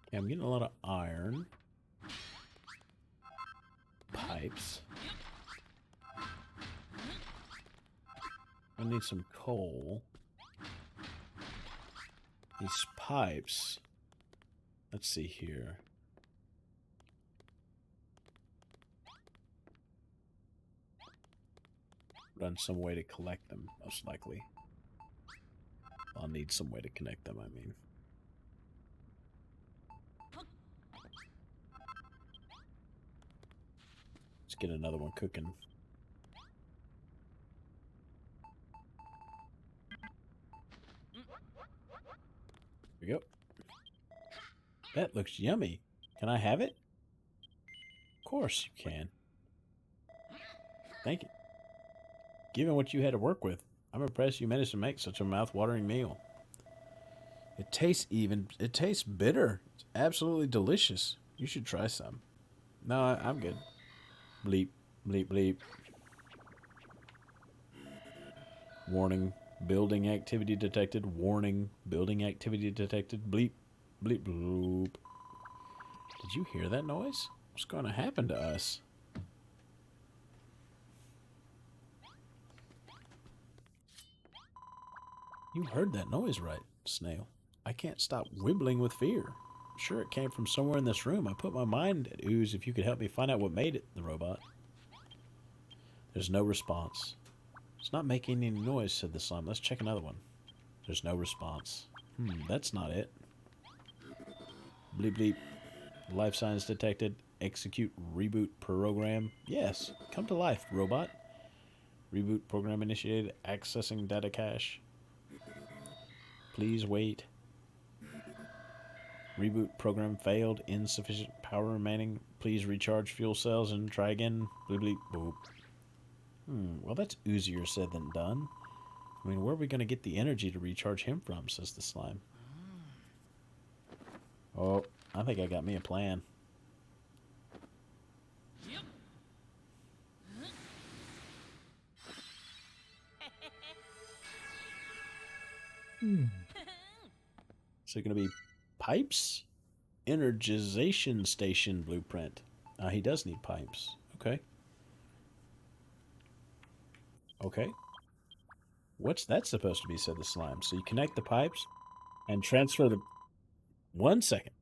Okay, I'm getting a lot of iron. Pipes. I need some coal. These pipes. Let's see here. Run some way to collect them, most likely. I'll need some way to connect them, I mean. Let's get another one cooking. Here we go. That looks yummy. Can I have it? Of course you can. Thank you. Given what you had to work with, I'm impressed you managed to make such a mouth-watering meal. It tastes bitter. It's absolutely delicious. You should try some. No, I'm good. Bleep, bleep, bleep. Warning, building activity detected. Warning, building activity detected. Bleep, bleep, bloop. Did you hear that noise? What's going to happen to us? You heard that noise right, Snail. I can't stop wibbling with fear. I'm sure it came from somewhere in this room. I put my mind at ooze if you could help me find out what made it, the robot. There's no response. It's not making any noise, said the slime. Let's check another one. There's no response. That's not it. Bleep bleep. Life signs detected. Execute reboot program. Yes. Come to life, robot. Reboot program initiated. Accessing data cache. Please wait. Reboot program failed. Insufficient power remaining. Please recharge fuel cells and try again. Bleep bleep boop. Well, that's easier said than done. I mean, where are we going to get the energy to recharge him from, says the slime. Oh, I think I got me a plan. Is it going to be pipes? Energization station blueprint. He does need pipes. Okay. Okay. What's that supposed to be, said the slime. So you connect the pipes and transfer the... 1 second.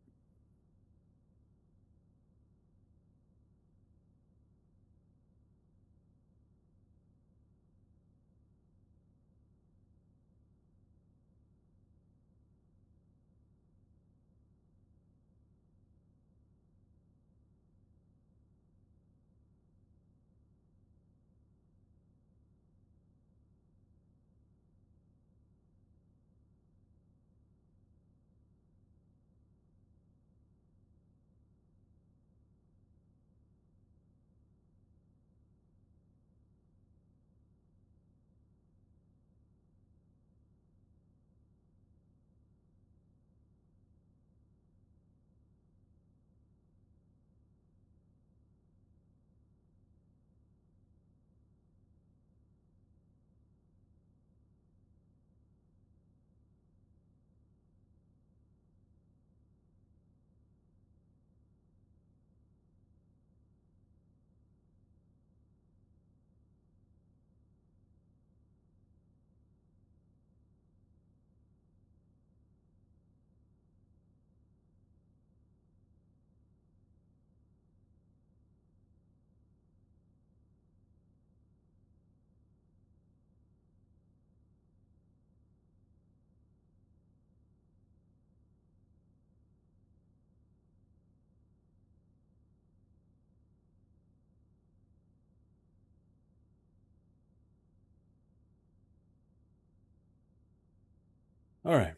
Alright.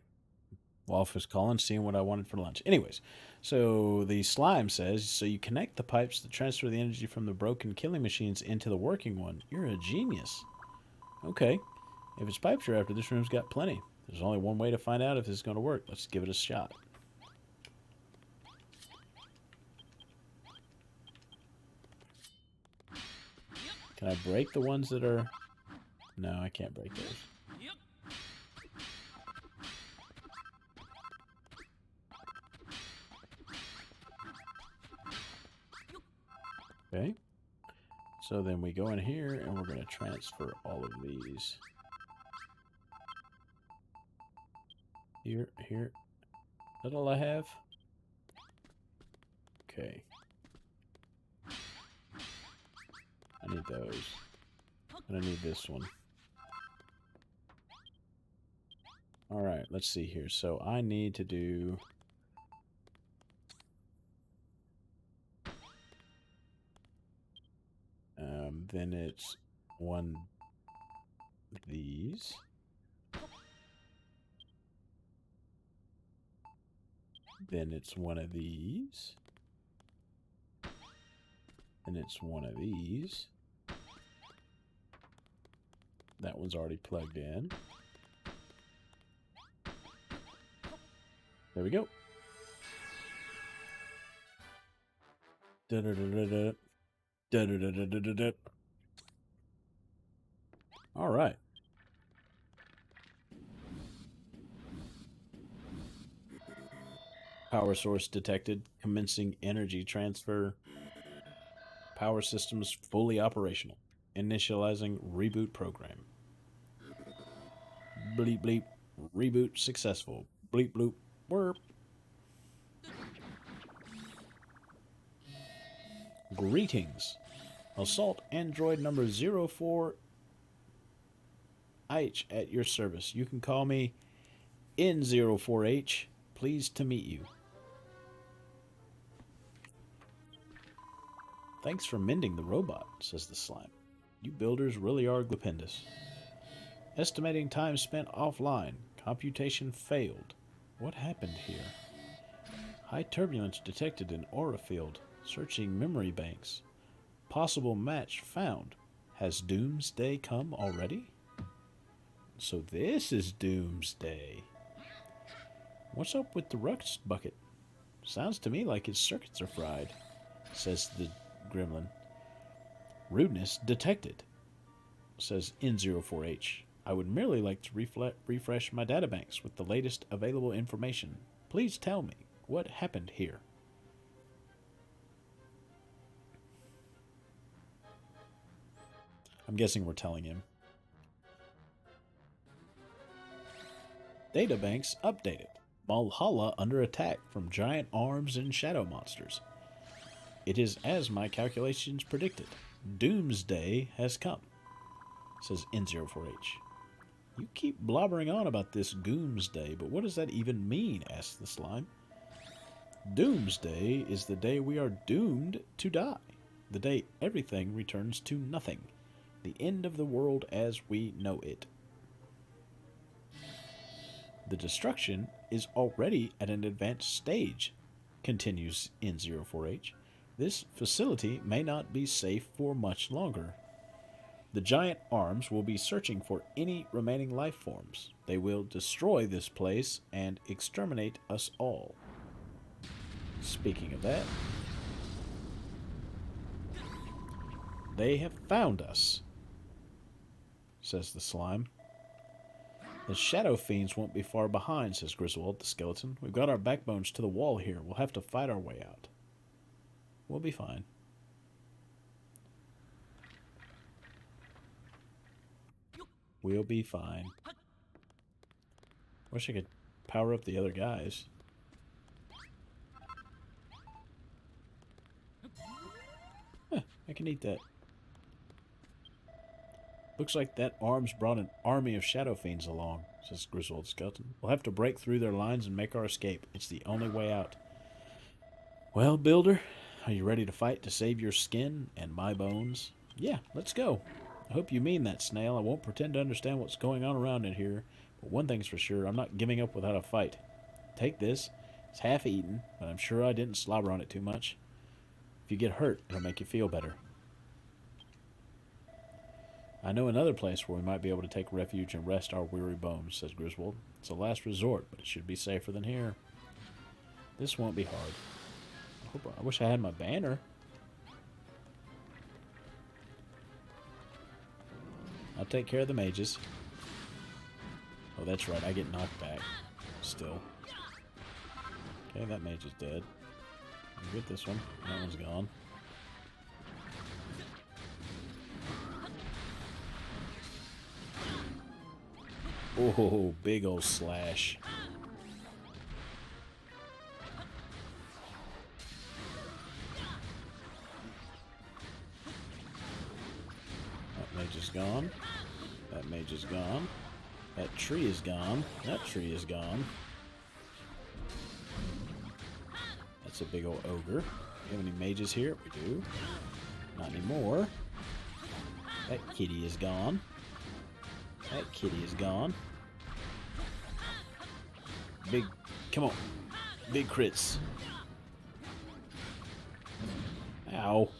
Wolf is calling, seeing what I wanted for lunch. Anyways, so the slime says, so you connect the pipes to transfer the energy from the broken killing machines into the working one. You're a genius. Okay. If it's pipes you're after, this room's got plenty. There's only one way to find out if this is going to work. Let's give it a shot. Can I break the ones that are... No, I can't break those. Okay. So then we go in here and we're going to transfer all of these. Here. Is that all I have? Okay. I need those. And I need this one. Alright, let's see here. So I need to do... then it's one of these. Then it's one of these. And it's one of these. That one's already plugged in. There we go. Da-da-da-da-da. Da-da-da-da-da-da. All right. Power source detected. Commencing energy transfer. Power systems fully operational. Initializing reboot program. Bleep bleep. Reboot successful. Bleep bloop. Warp. Greetings. Assault Android number 04H at your service. You can call me N04H. Pleased to meet you. Thanks for mending the robot, says the slime. You builders really are glupendous. Estimating time spent offline. Computation failed. What happened here? High turbulence detected in aura field. Searching memory banks. Possible match found. Has Doomsday come already? So this is Doomsday. What's up with the rust bucket? Sounds to me like his circuits are fried, says the gremlin. Rudeness detected, says N04H. I would merely like to refresh my databanks with the latest available information. Please tell me what happened here. I'm guessing we're telling him. Databanks updated. Valhalla under attack from giant arms and shadow monsters. It is as my calculations predicted. Doomsday has come, says N04H. You keep blobbering on about this Doomsday, but what does that even mean? Asks the slime. Doomsday is the day we are doomed to die. The day everything returns to nothing. The end of the world as we know it. The destruction is already at an advanced stage, continues N04H. This facility may not be safe for much longer. The giant arms will be searching for any remaining life forms. They will destroy this place and exterminate us all. Speaking of that, they have found us, says the slime. The shadow fiends won't be far behind, says Griswold the skeleton. We've got our backbones to the wall here. We'll have to fight our way out. We'll be fine. We'll be fine. Wish I could power up the other guys. Huh, I can eat that. Looks like that arm's brought an army of shadow fiends along, says Griswold Skeleton. We'll have to break through their lines and make our escape. It's the only way out. Well, Builder, are you ready to fight to save your skin and my bones? Yeah, let's go. I hope you mean that, Snail. I won't pretend to understand what's going on around in here, But one thing's for sure, I'm not giving up without a fight. Take this. It's half eaten, but I'm sure I didn't slobber on it too much. If you get hurt, it'll make you feel better. I know another place where we might be able to take refuge and rest our weary bones, says Griswold. It's a last resort, but it should be safer than here. This won't be hard. I wish I had my banner. I'll take care of the mages. Oh, that's right. I get knocked back. Still. Okay, that mage is dead. I'll get this one. That one's gone. Oh, big old slash. That mage is gone. That mage is gone. That tree is gone. That tree is gone. That's a big old ogre. Do you have any mages here? We do. Not anymore. That kitty is gone. That kitty is gone. Big, come on. Big crits. Ow.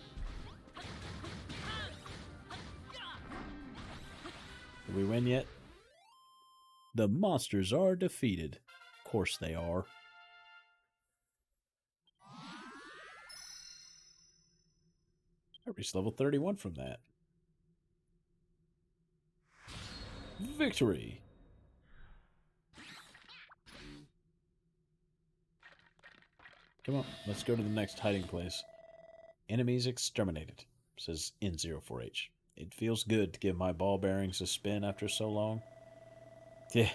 Did we win yet? The monsters are defeated. Of course they are. I reached level 31 from that. Victory! Come on, let's go to the next hiding place. Enemies exterminated, says N04H. It feels good to give my ball bearings a spin after so long. Yeah,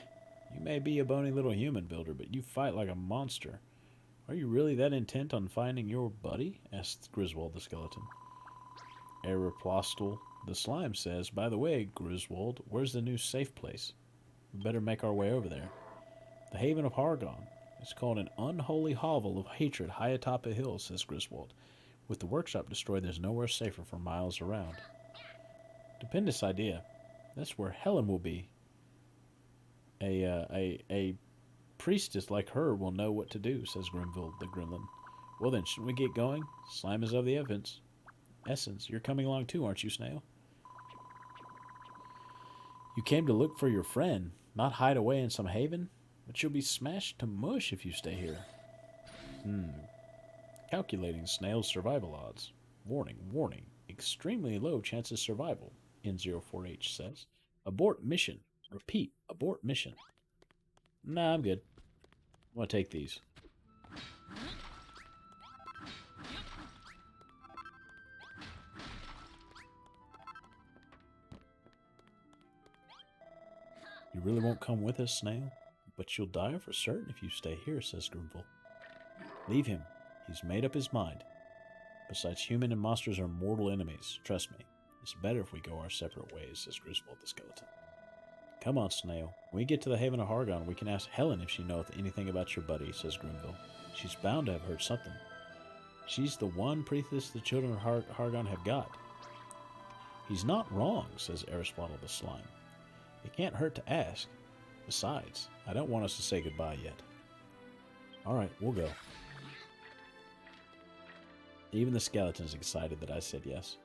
you may be a bony little human builder, but you fight like a monster. Are you really that intent on finding your buddy? Asked Griswold the skeleton. Aeropostale the slime says, by the way, Griswold, where's the new safe place? We better make our way over there. The Haven of Hargon. It's called an unholy hovel of hatred high atop a hill, says Griswold. With the workshop destroyed, there's nowhere safer for miles around. Stupendous idea. That's where Helen will be. A priestess like her will know what to do, says Grimville the Gremlin. Well then, shouldn't we get going? Slime is of the essence. You're coming along too, aren't you, Snail? You came to look for your friend, not hide away in some haven? But you'll be smashed to mush if you stay here. Calculating Snail's survival odds. Warning, warning. Extremely low chances survival, N04H says. Abort mission. Repeat, abort mission. Nah, I'm good. I'm gonna take these. You really won't come with us, Snail? But you'll die for certain if you stay here, says Grimville. Leave him. He's made up his mind. Besides, human and monsters are mortal enemies. Trust me. It's better if we go our separate ways, says Griswold the skeleton. Come on, Snail. When we get to the Haven of Hargon, we can ask Helen if she knoweth anything about your buddy, says Grimville. She's bound to have heard something. She's the one priestess the children of Hargon have got. He's not wrong, says Aristotle the slime. It can't hurt to ask. Besides, I don't want us to say goodbye yet. Alright, we'll go. Even the skeleton's excited that I said yes.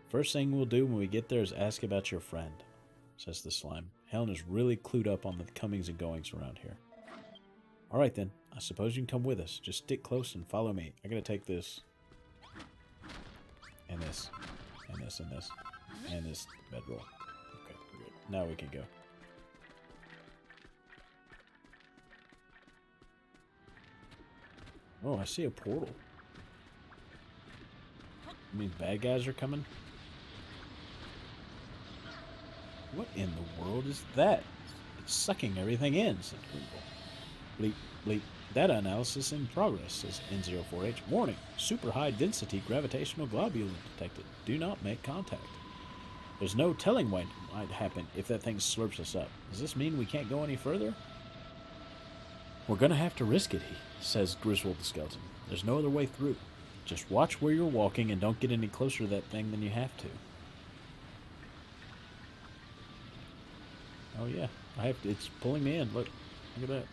First thing we'll do when we get there is ask about your friend, says the slime. Helen is really clued up on the comings and goings around here. Alright then, I suppose you can come with us. Just stick close and follow me. I gotta take this. And this. And this and this. And this bedroll. Okay, we're good. Now we can go. Oh, I see a portal. You mean bad guys are coming? What in the world is that? It's sucking everything in, said Grimble. Bleep, bleep. Data analysis in progress, says N04H. Warning, super high density gravitational globule detected. Do not make contact. There's no telling what might happen if that thing slurps us up. Does this mean we can't go any further? We're gonna have to risk it, says Griswold the skeleton. There's no other way through. Just watch where you're walking and don't get any closer to that thing than you have to. Oh yeah, I have to, it's pulling me in. Look at that.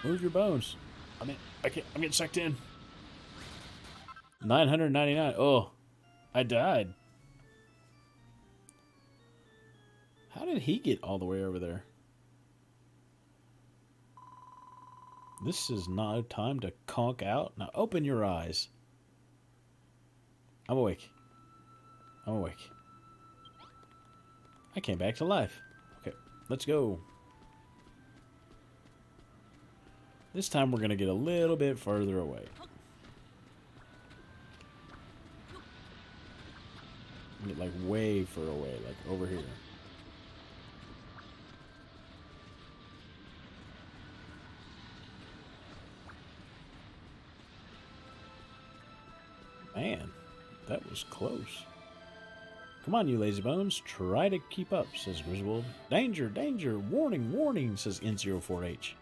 Move your bones. I can't. I'm getting sucked in. 999. Oh, I died. How did he get all the way over there? This is no time to conk out. Now open your eyes. I'm awake. I'm awake. I came back to life. Okay, let's go. This time we're going to get a little bit further away. Get like way far away, like over here. Man, that was close. Come on, you lazy bones. Try to keep up, says Griswold. Danger, danger, warning, warning, says N04H.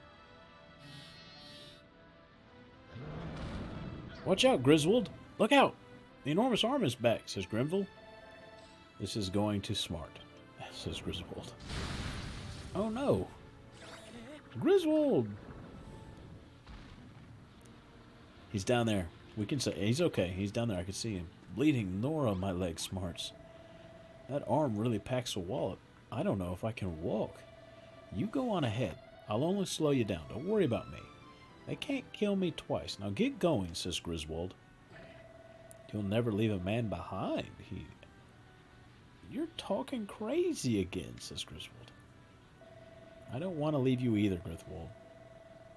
Watch out, Griswold. Look out. The enormous arm is back, says Grimville. This is going too smart, says Griswold. Oh no. Griswold! He's down there. We can say he's okay. He's down there. I can see him. Bleeding Nora, my leg smarts. That arm really packs a wallop. I don't know if I can walk. You go on ahead. I'll only slow you down. Don't worry about me. They can't kill me twice. Now get going, says Griswold. You'll never leave a man behind. You're talking crazy again, says Griswold. I don't want to leave you either, Griswold.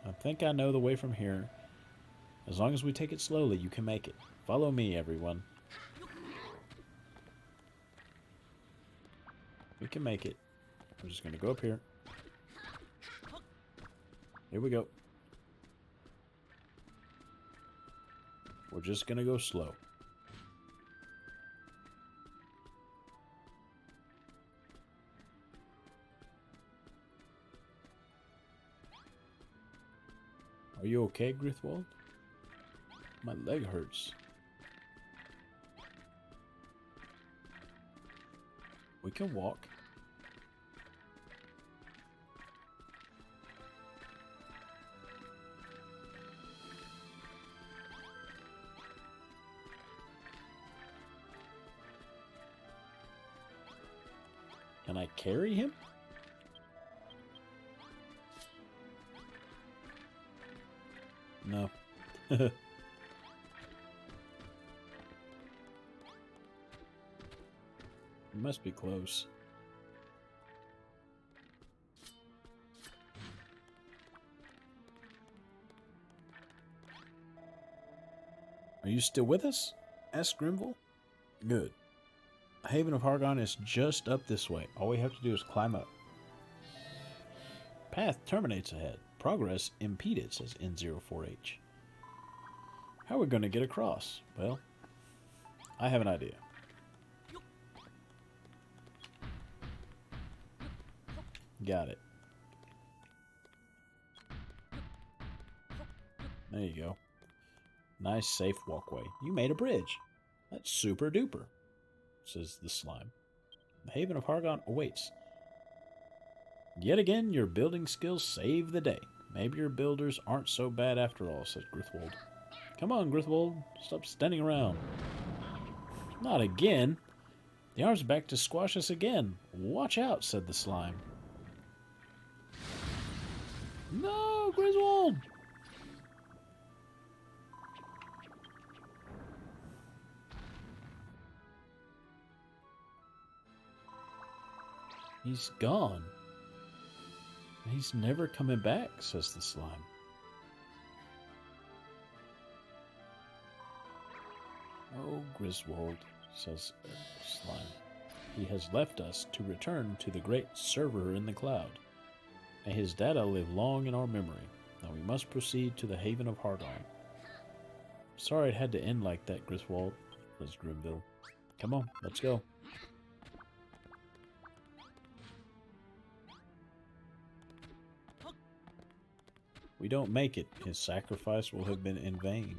I think I know the way from here. As long as we take it slowly, you can make it. Follow me, everyone. We can make it. I'm just going to go up here. Here we go. We're just going to go slow. Are you okay, Griswold? My leg hurts. We can walk. Can I carry him? No. It must be close. Are you still with us? Asked Grimville. Good. The Haven of Hargon is just up this way. All we have to do is climb up. Path terminates ahead. Progress impeded, says N04H. How are we going to get across? Well, I have an idea. Got it. There you go. Nice, safe walkway. You made a bridge. That's super duper, says the slime. The Haven of Hargon awaits. Yet again, your building skills save the day. Maybe your builders aren't so bad after all, says Griswold. Come on, Griswold. Stop standing around. Not again. The arm's back to squash us again. Watch out, said the slime. No, Griswold! He's gone. He's never coming back, says the slime. Oh, Griswold, says the slime. He has left us to return to the great server in the cloud. May his data live long in our memory. Now we must proceed to the Haven of Hargon. Sorry it had to end like that, Griswold, says Grimville. Come on, let's go. We don't make it, his sacrifice will have been in vain.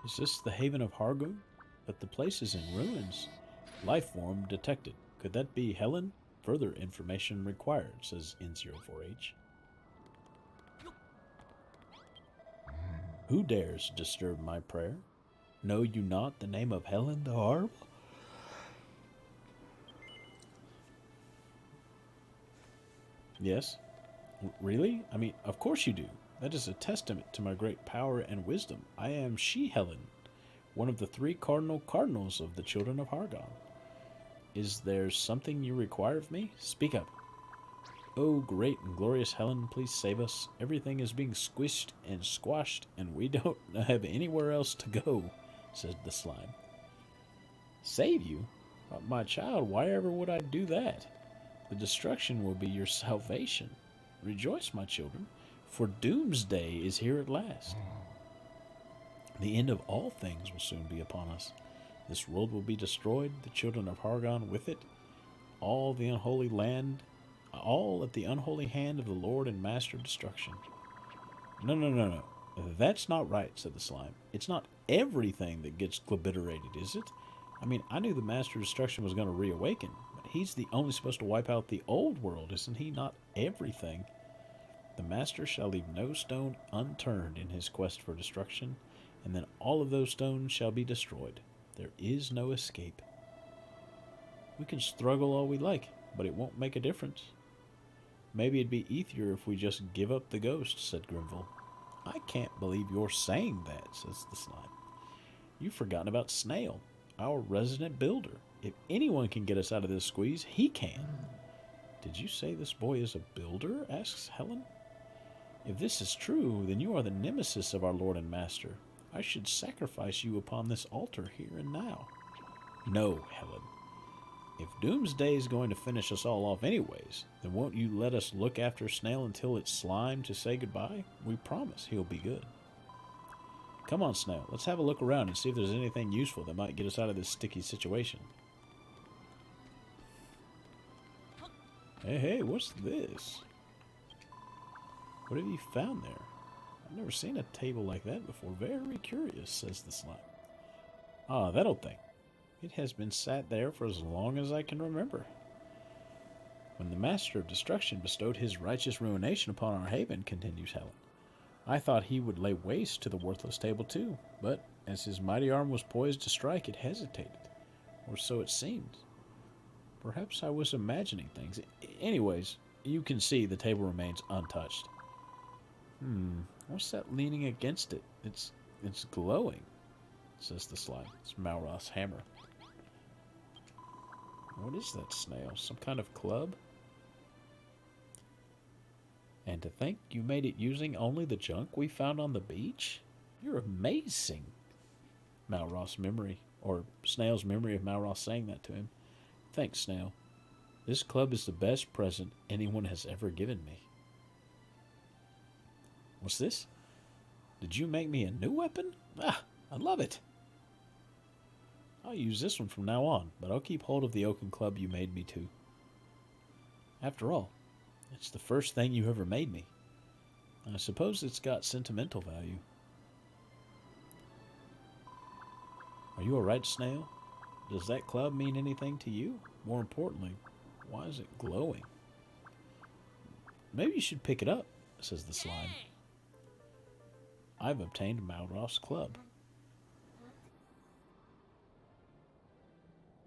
Is this the haven of Hargon? But the place is in ruins. Life form detected. Could that be Helen? Further information required, says N04H. Who dares disturb my prayer? Know you not the name of Helen the Horrible? Yes. Really? I mean, of course you do. That is a testament to my great power and wisdom. I am she Helen, one of the three cardinal cardinals of the children of Hargon. Is there something you require of me? Speak up. Oh, great and glorious Helen, please save us. Everything is being squished and squashed, and we don't have anywhere else to go, said the slime. Save you? My child, why ever would I do that? The destruction will be your salvation. Rejoice, my children, for doomsday is here at last. The end of all things will soon be upon us. This world will be destroyed, the children of Hargon with it, all the unholy land, all at the unholy hand of the Lord and Master of Destruction. No, no, no, no. That's not right, said the slime. It's not everything that gets obliterated, is it? I mean, I knew the Master of Destruction was going to reawaken, but he's the only supposed to wipe out the old world, isn't he? Not everything. The Master shall leave no stone unturned in his quest for destruction, and then all of those stones shall be destroyed. There is no escape. We can struggle all we like, but it won't make a difference. Maybe it'd be easier if we just give up the ghost, said Grimville. I can't believe you're saying that, says the slime. You've forgotten about Snail, our resident builder. If anyone can get us out of this squeeze, he can. Did you say this boy is a builder? Asks Helen. If this is true, then you are the nemesis of our Lord and Master. I should sacrifice you upon this altar here and now. No, Helen. If Doomsday is going to finish us all off anyways, then won't you let us look after Snail until it's slime to say goodbye? We promise he'll be good. Come on, Snail. Let's have a look around and see if there's anything useful that might get us out of this sticky situation. Hey, what's this? What have you found there? I've never seen a table like that before. Very curious, says the slime. Ah, that old thing. It has been sat there for as long as I can remember. When the Master of Destruction bestowed his righteous ruination upon our haven, continues Helen, I thought he would lay waste to the worthless table too, but as his mighty arm was poised to strike, it hesitated. Or so it seemed. Perhaps I was imagining things. Anyways, you can see the table remains untouched. What's that leaning against it? It's glowing, says the slime. It's Malroth's hammer. What is that, Snail? Some kind of club? And to think you made it using only the junk we found on the beach? You're amazing. Malroth's memory, or Snail's memory of Malroth saying that to him. Thanks, Snail. This club is the best present anyone has ever given me. What's this? Did you make me a new weapon? Ah, I love it. I'll use this one from now on, but I'll keep hold of the oaken club you made me to. After all, it's the first thing you ever made me. I suppose it's got sentimental value. Are you alright, Snail? Does that club mean anything to you? More importantly, why is it glowing? Maybe you should pick it up, says the slime. I've obtained Malroth's club.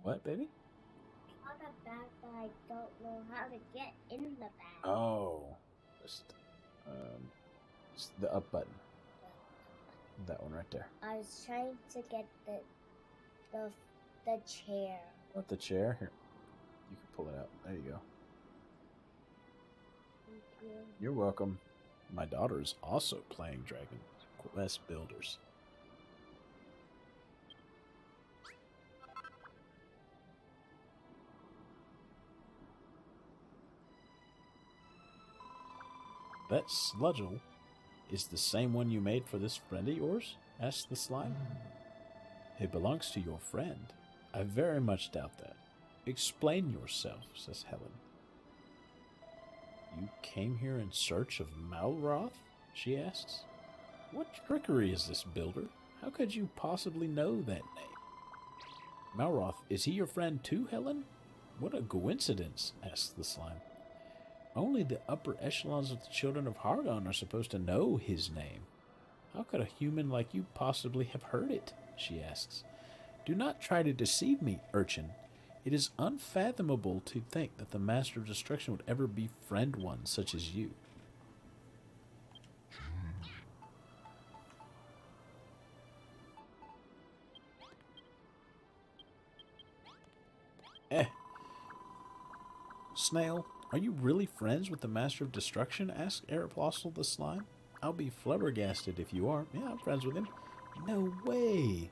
What, baby? I got a bag, but I don't know how to get in the bag. Oh, it's the up button. That one right there. I was trying to get the chair. What, the chair? Here, you can pull it out. There you go. Thank you. You're welcome. My daughter is also playing Dragon Quest Builders. That Sludgel is the same one you made for this friend of yours? Asked the slime. It belongs to your friend. I very much doubt that. Explain yourself, says Helen. You came here in search of Malroth? She asks. What trickery is this, builder? How could you possibly know that name? Malroth, is he your friend too, Helen? What a coincidence, asks the slime. Only the upper echelons of the children of Hargon are supposed to know his name. How could a human like you possibly have heard it? She asks. Do not try to deceive me, urchin. It is unfathomable to think that the Master of Destruction would ever befriend one such as you. Snail, are you really friends with the Master of Destruction? Asked Aeropostale the slime. I'll be flabbergasted if you are. Yeah, I'm friends with him. No way.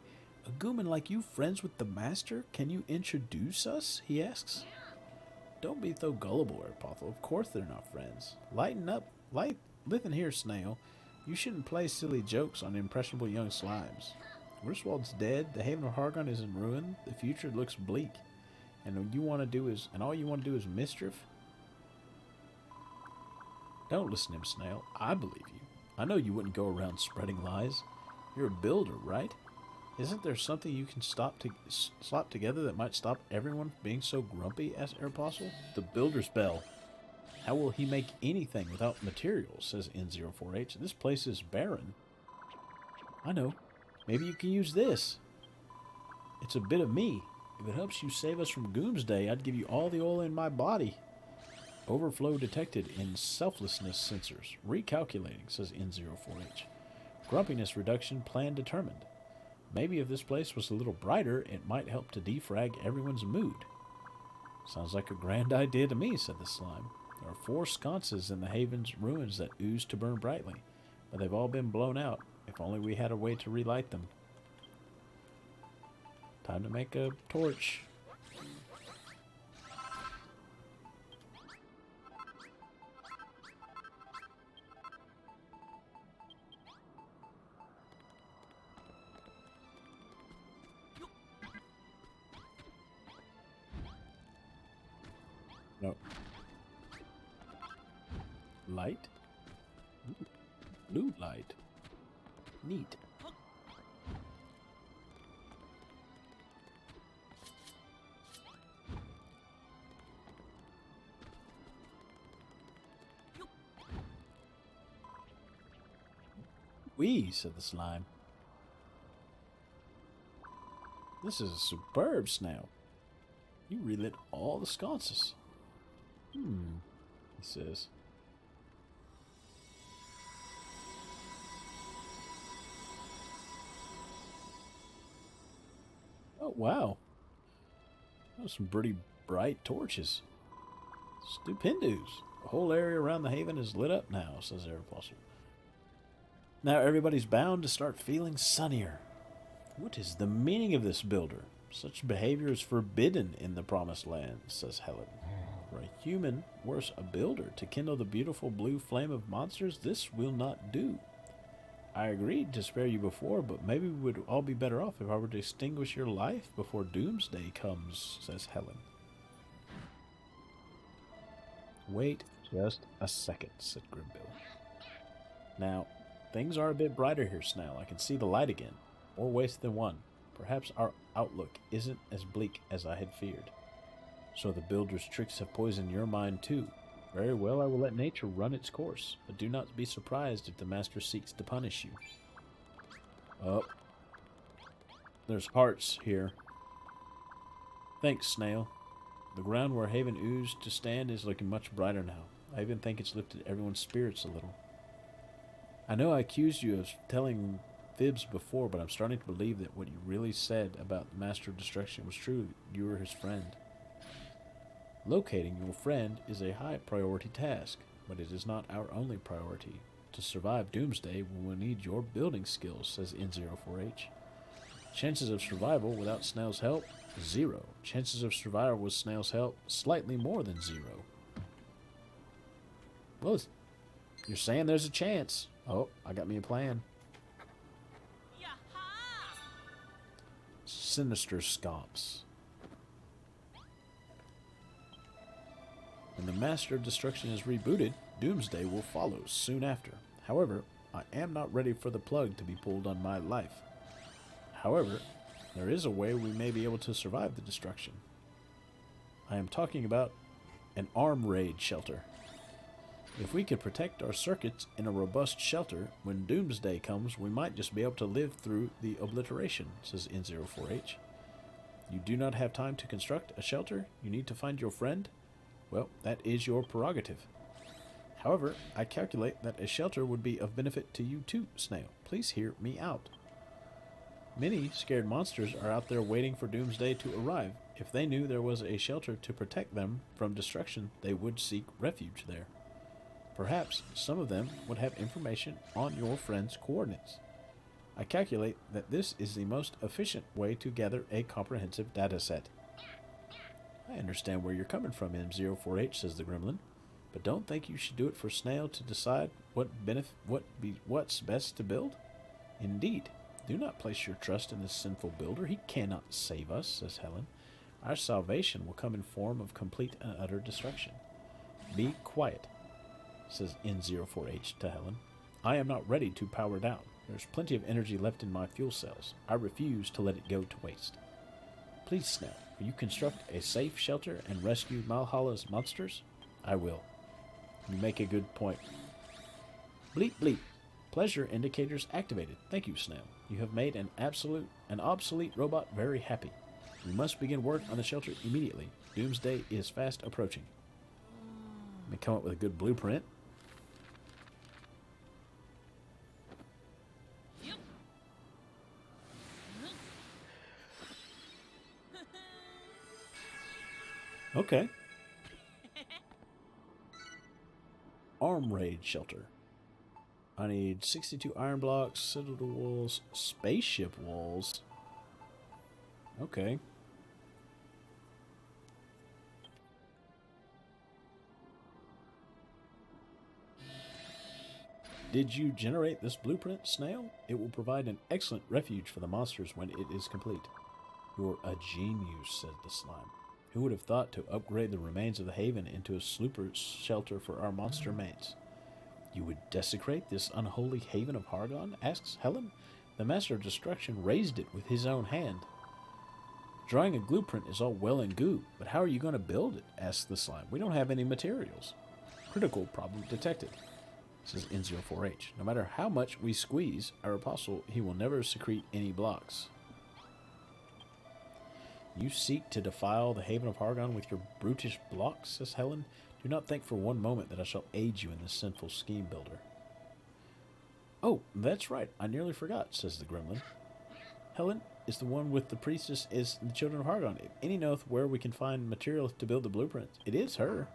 A gooman like you friends with the Master? Can you introduce us? He asks. Don't be so gullible, Aeropostale. Of course they're not friends. Lighten up. Listen here, Snail. You shouldn't play silly jokes on impressionable young slimes. Griswold's dead. The Haven of Hargon is in ruin. The future looks bleak. And all you want to do is mischief? Don't listen to him, Snail. I believe you. I know you wouldn't go around spreading lies. You're a builder, right? Isn't there something you can slap together that might stop everyone from being so grumpy? Asked Aeropostale. The builder's bell. How will he make anything without materials? Says N04H. This place is barren. I know. Maybe you can use this. It's a bit of me. If it helps you save us from Doomsday, I'd give you all the oil in my body. Overflow detected in selflessness sensors. Recalculating, says N04H. Grumpiness reduction plan determined. Maybe if this place was a little brighter, it might help to defrag everyone's mood. Sounds like a grand idea to me, said the slime. There are 4 sconces in the Haven's ruins that ooze to burn brightly, but they've all been blown out. If only we had a way to relight them. Time to make a torch. No. Light? Ooh. Blue light. Neat. Wee, said the slime. This is superb, Snail. You relit all the sconces. He says. Oh, wow. Those are some pretty bright torches. Stupendous. The whole area around the Haven is lit up now, says Aeropostale. Now everybody's bound to start feeling sunnier. What is the meaning of this, builder? Such behavior is forbidden in the Promised Land, says Helen. For a human, worse a builder, to kindle the beautiful blue flame of monsters, this will not do. I agreed to spare you before, but maybe we would all be better off if I were to extinguish your life before Doomsday comes, says Helen. Wait just a second, said Grimbill. Now, things are a bit brighter here, Snail. I can see the light again. More ways than one. Perhaps our outlook isn't as bleak as I had feared. So the builder's tricks have poisoned your mind too. Very well, I will let nature run its course, but do not be surprised if the Master seeks to punish you. Oh. There's hearts here. Thanks, Snail. The ground where Haven oozed to stand is looking much brighter now. I even think it's lifted everyone's spirits a little. I know I accused you of telling fibs before, but I'm starting to believe that what you really said about the Master of Destruction was true. You were his friend. Locating your friend is a high priority task, but it is not our only priority. To survive Doomsday, we will need your building skills, says N04H. Chances of survival without Snail's help, 0. Chances of survival with Snail's help, slightly more than 0. Well, you're saying there's a chance. Oh, I got me a plan. Sinister Scomps. When the Master of Destruction is rebooted, Doomsday will follow soon after. However, I am not ready for the plug to be pulled on my life. However, there is a way we may be able to survive the destruction. I am talking about an arm raid shelter. If we could protect our circuits in a robust shelter, when doomsday comes, we might just be able to live through the obliteration, says N04H. You do not have time to construct a shelter? You need to find your friend? Well, that is your prerogative. However, I calculate that a shelter would be of benefit to you too, Snail. Please hear me out. Many scared monsters are out there waiting for doomsday to arrive. If they knew there was a shelter to protect them from destruction, they would seek refuge there. Perhaps some of them would have information on your friend's coordinates. I calculate that this is the most efficient way to gather a comprehensive data set. I understand where you're coming from, M04H, says the gremlin, but don't think you should do it for Snail to decide what's best to build? Indeed, do not place your trust in this sinful builder. He cannot save us, says Helen. Our salvation will come in form of complete and utter destruction. Be quiet, says N04H to Helen. I am not ready to power down. There's plenty of energy left in my fuel cells. I refuse to let it go to waste. Please, Snail, will you construct a safe shelter and rescue Malhala's monsters? I will. You make a good point. Bleep bleep. Pleasure indicators activated. Thank you, Snail. You have made an obsolete robot very happy. We must begin work on the shelter immediately. Doomsday is fast approaching. Let me come up with a good blueprint. Okay. Arm raid shelter. I need 62 iron blocks, citadel walls, spaceship walls. Okay. Did you generate this blueprint, Snail? It will provide an excellent refuge for the monsters when it is complete. You're a genius, said the slime. Who would have thought to upgrade the remains of the haven into a super shelter for our monster mates? You would desecrate this unholy haven of Hargon? Asks Helen. The Master of Destruction raised it with his own hand. Drawing a blueprint is all well and good, but how are you going to build it? Asks the slime. We don't have any materials. Critical problem detected, says N04H. No matter how much we squeeze our apostle, he will never secrete any blocks. You seek to defile the haven of Hargon with your brutish blocks, says Helen. Do not think for one moment that I shall aid you in this sinful scheme, builder. Oh, that's right. I nearly forgot, says the gremlin. Helen is the one with the priestess is the children of Hargon. If any knoweth where we can find material to build the blueprints, it is her.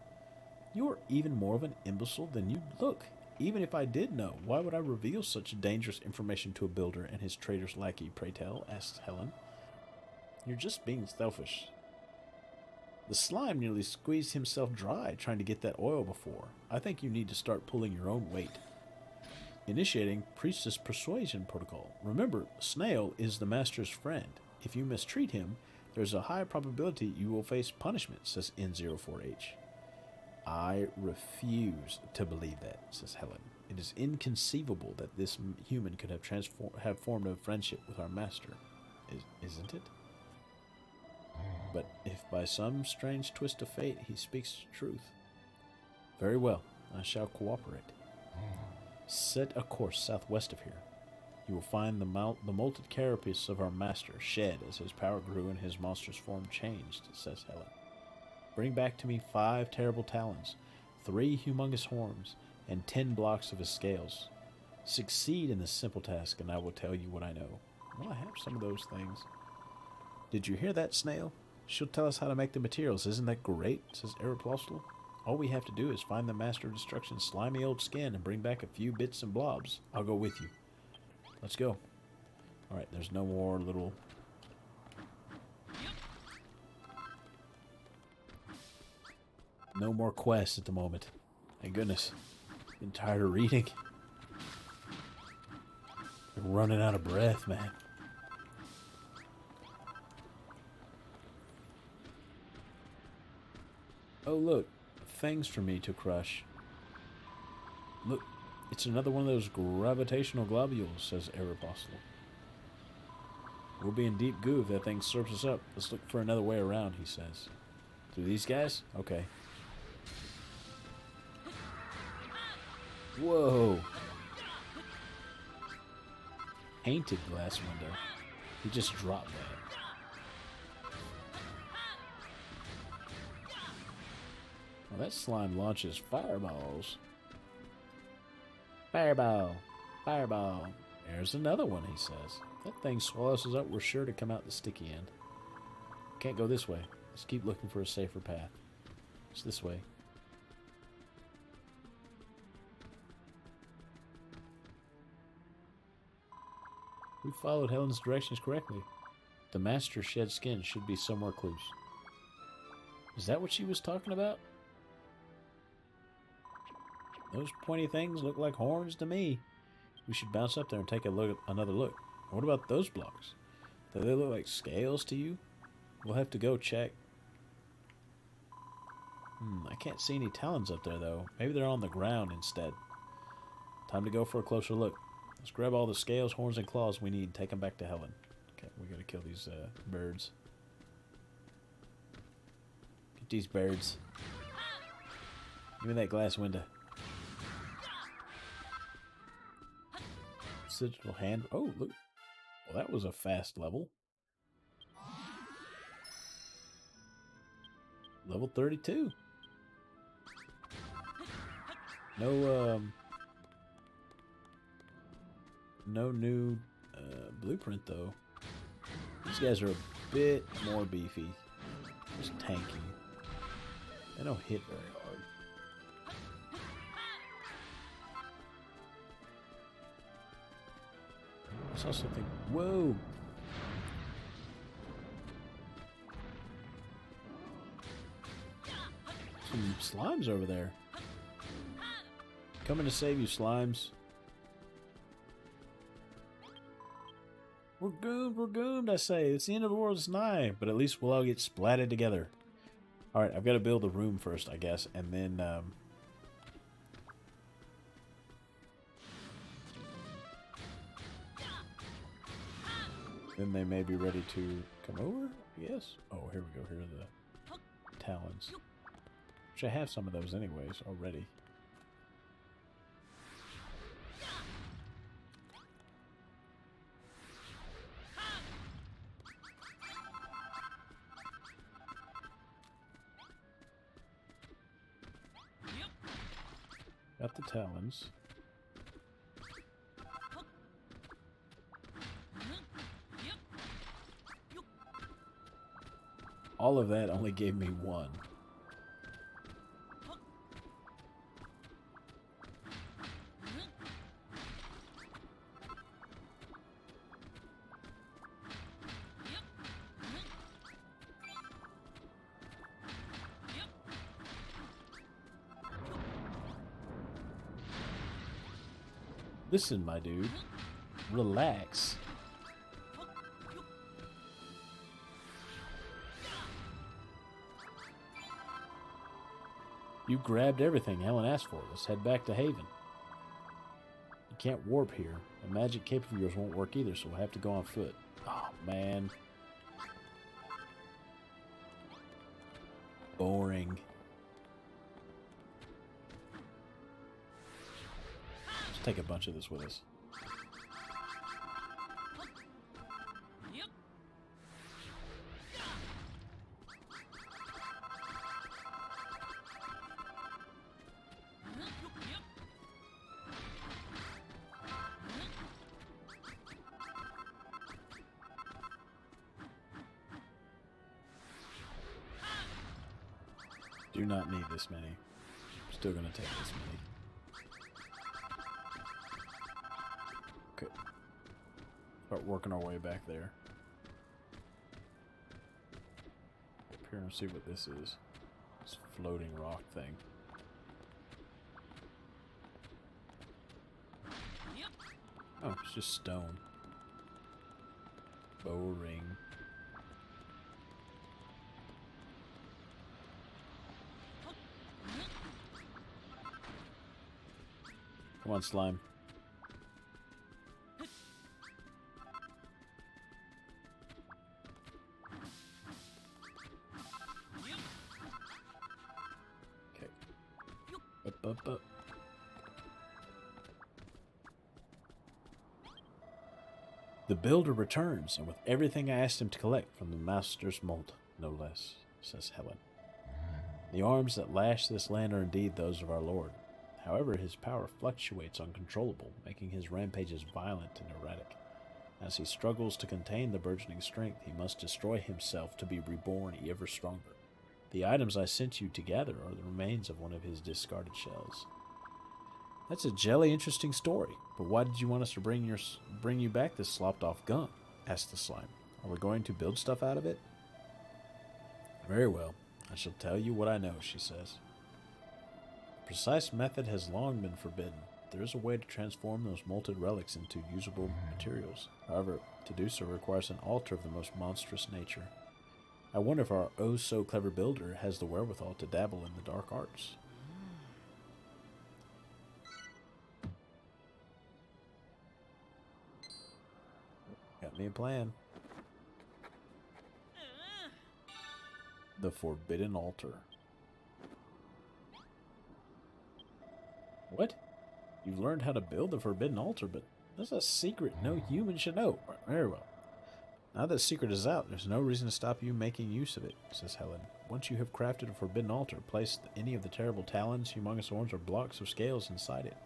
You are even more of an imbecile than you look. Even if I did know, why would I reveal such dangerous information to a builder and his traitor's lackey, pray tell? Asks Helen. You're just being selfish. The slime nearly squeezed himself dry trying to get that oil before. I think you need to start pulling your own weight. Initiating Priestess Persuasion Protocol. Remember, Snail is the Master's friend. If you mistreat him, there's a high probability you will face punishment, says N04H. I refuse to believe that, says Helen. It is inconceivable that this human could have formed a friendship with our Master. Isn't it? But if by some strange twist of fate he speaks truth, very well, I shall cooperate. Set a course southwest of here. You will find the molted carapace of our master shed as his power grew and his monstrous form changed, says Helen. Bring back to me 5 terrible talons, 3 humongous horns, and 10 blocks of his scales. Succeed in this simple task, and I will tell you what I know. Well, I have some of those things. Did you hear that, Snail? She'll tell us how to make the materials. Isn't that great? Says Aeropostale. All we have to do is find the Master of Destruction's slimy old skin and bring back a few bits and blobs. I'll go with you. Let's go. Alright, there's no more little... No more quests at the moment. Thank goodness. I'm tired of reading. I'm running out of breath, man. Oh, look. Things for me to crush. Look, it's another one of those gravitational globules, says Aeropostale. We'll be in deep goo if that thing slurps us up. Let's look for another way around, he says. Through these guys? Okay. Whoa. Painted glass window. He just dropped that. Well, that slime launches fireballs. Fireball. Fireball. There's another one, he says. If that thing swallows us up, we're sure to come out the sticky end. Can't go this way. Let's keep looking for a safer path. It's this way. We followed Helen's directions correctly. The master shed skin should be somewhere close. Is that what she was talking about? Those pointy things look like horns to me. We should bounce up there and take another look. What about those blocks? Do they look like scales to you? We'll have to go check. I can't see any talons up there, though. Maybe they're on the ground instead. Time to go for a closer look. Let's grab all the scales, horns, and claws we need and take them back to Helen. Okay, we gotta kill these birds. Get these birds. Give me that glass window. Sigil hand. Oh, look. Well, that was a fast level. Level 32. No new blueprint, though. These guys are a bit more beefy. Just tanky. They don't hit very hard. I saw something. Whoa! Some slimes over there. Coming to save you, slimes. We're goomed, I say. It's the end of the world, it's nigh. But at least we'll all get splatted together. Alright, I've got to build a room first, I guess. And then, then they may be ready to come over, yes? Oh, here we go. Here are the talons. Which I have some of those anyways already. Got the talons. All of that only gave me one. Listen, my dude. Relax. You grabbed everything Helen asked for. Let's head back to Haven. You can't warp here. The magic cape of yours won't work either, so we'll have to go on foot. Oh, man. Boring. Let's take a bunch of this with us. Do not need this many. Still gonna take this many. Okay. Start working our way back there. Up here and see what this is. This floating rock thing. Oh, it's just stone. Bow ring. Come on, slime. up. The builder returns, and with everything I asked him to collect from the master's mold, no less, says Helen. The arms that lash this land are indeed those of our lord. However, his power fluctuates uncontrollable, making his rampages violent and erratic. As he struggles to contain the burgeoning strength, he must destroy himself to be reborn ever stronger. The items I sent you to gather are the remains of one of his discarded shells. That's a jelly interesting story, but why did you want us to bring you back this slopped-off gunk? Asked the slime. Are we going to build stuff out of it? Very well. I shall tell you what I know, she says. The precise method has long been forbidden. There is a way to transform those molted relics into usable materials. However, to do so requires an altar of the most monstrous nature. I wonder if our oh-so-clever builder has the wherewithal to dabble in the dark arts. Got me a plan. The Forbidden Altar. What? You've learned how to build the Forbidden Altar, but that's a secret no human should know. Very well. Now that secret is out, there's no reason to stop you making use of it, says Helen. Once you have crafted a Forbidden Altar, place any of the terrible talons, humongous horns, or blocks of scales inside it.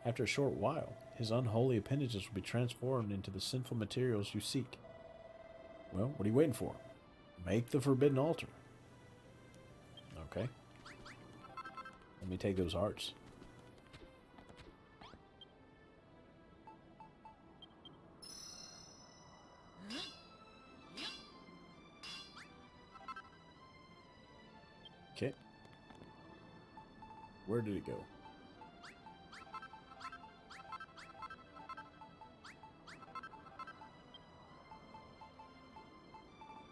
After a short while, his unholy appendages will be transformed into the sinful materials you seek. Well, what are you waiting for? Make the Forbidden Altar. Okay. Let me take those hearts. Okay. Where did it go?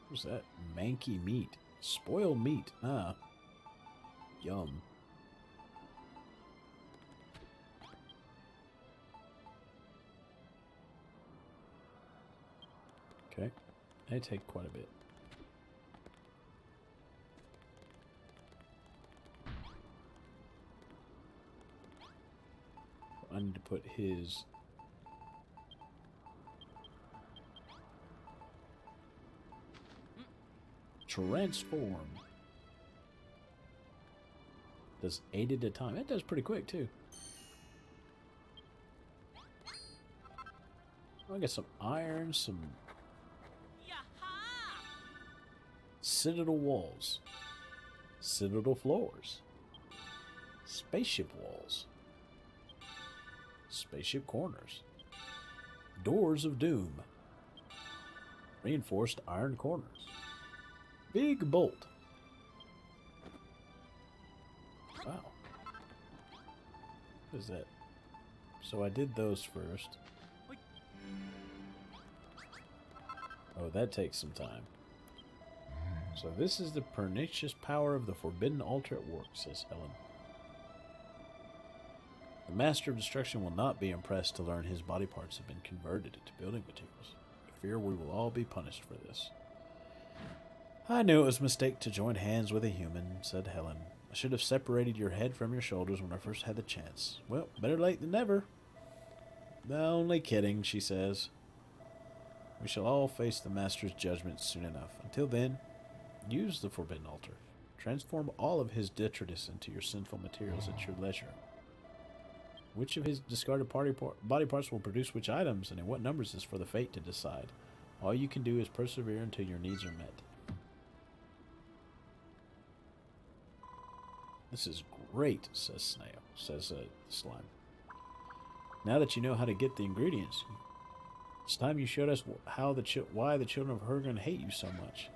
What's that? Manky meat. Spoiled meat. Ah. Yum. Okay. They take quite a bit. I need to put his... Transform. Does 8 at a time. It does pretty quick, too. I got some iron, some... Citadel walls. Citadel floors. Spaceship walls. Spaceship corners. Doors of doom. Reinforced iron corners. Big bolt. Wow. What is that? So I did those first. Oh, that takes some time. So this is the pernicious power of the Forbidden Altar at work, says Helen. The Master of Destruction will not be impressed to learn his body parts have been converted into building materials. I fear we will all be punished for this. I knew it was a mistake to join hands with a human, said Helen. I should have separated your head from your shoulders when I first had the chance. Well, better late than never. Only kidding, she says. We shall all face the Master's judgment soon enough. Until then, use the Forbidden Altar. Transform all of his detritus into your sinful materials at your leisure. Which of his discarded body parts will produce which items, and in what numbers is for the fate to decide. All you can do is persevere until your needs are met. This is great, says Slime. Now that you know how to get the ingredients, it's time you showed us why the children of Hargon hate you so much.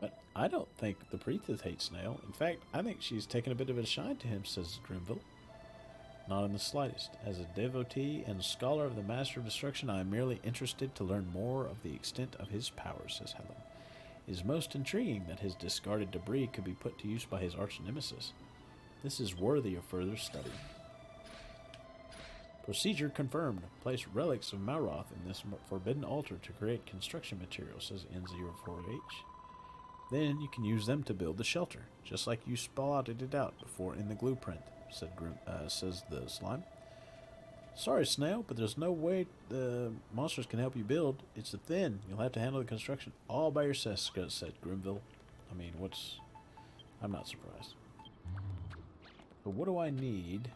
But I don't think the priestess hates Snail. In fact, I think she's taken a bit of a shine to him, says Grimville. Not in the slightest. As a devotee and scholar of the Master of Destruction, I am merely interested to learn more of the extent of his powers, says Helen. It is most intriguing that his discarded debris could be put to use by his arch-nemesis. This is worthy of further study. Procedure confirmed. Place relics of Malroth in this forbidden altar to create construction materials, says N04H. Then you can use them to build the shelter, just like you spotted it out before in the blueprint, says the slime. Sorry, Snail, but there's no way the monsters can help you build. It's a thin. You'll have to handle the construction all by yourself, said Grimville. I mean, I'm not surprised. But what do I need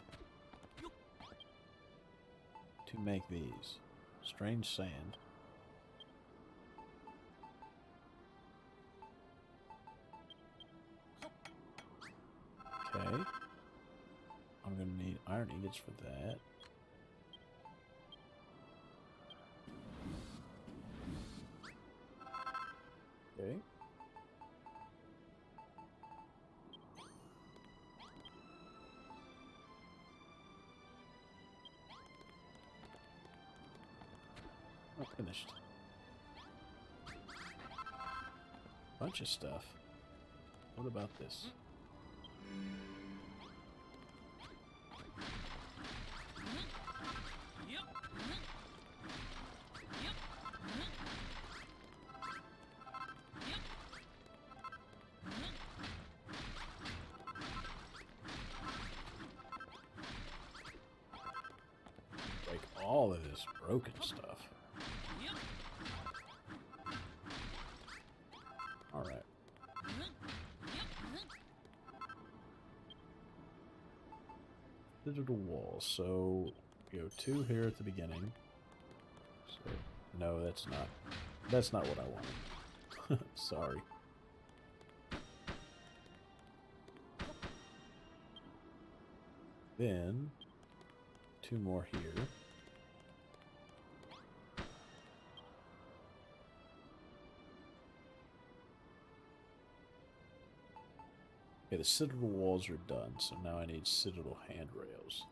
to make these? Strange sand. Okay. I'm going to need iron ingots for that. Okay. Oh, finished. Bunch of stuff. What about this? Like all of this broken stuff. Alright. Digital walls. So we go 2 here at the beginning. So no, that's not what I wanted. Sorry. Then 2 more here. Okay, the citadel walls are done, so now I need citadel handrails.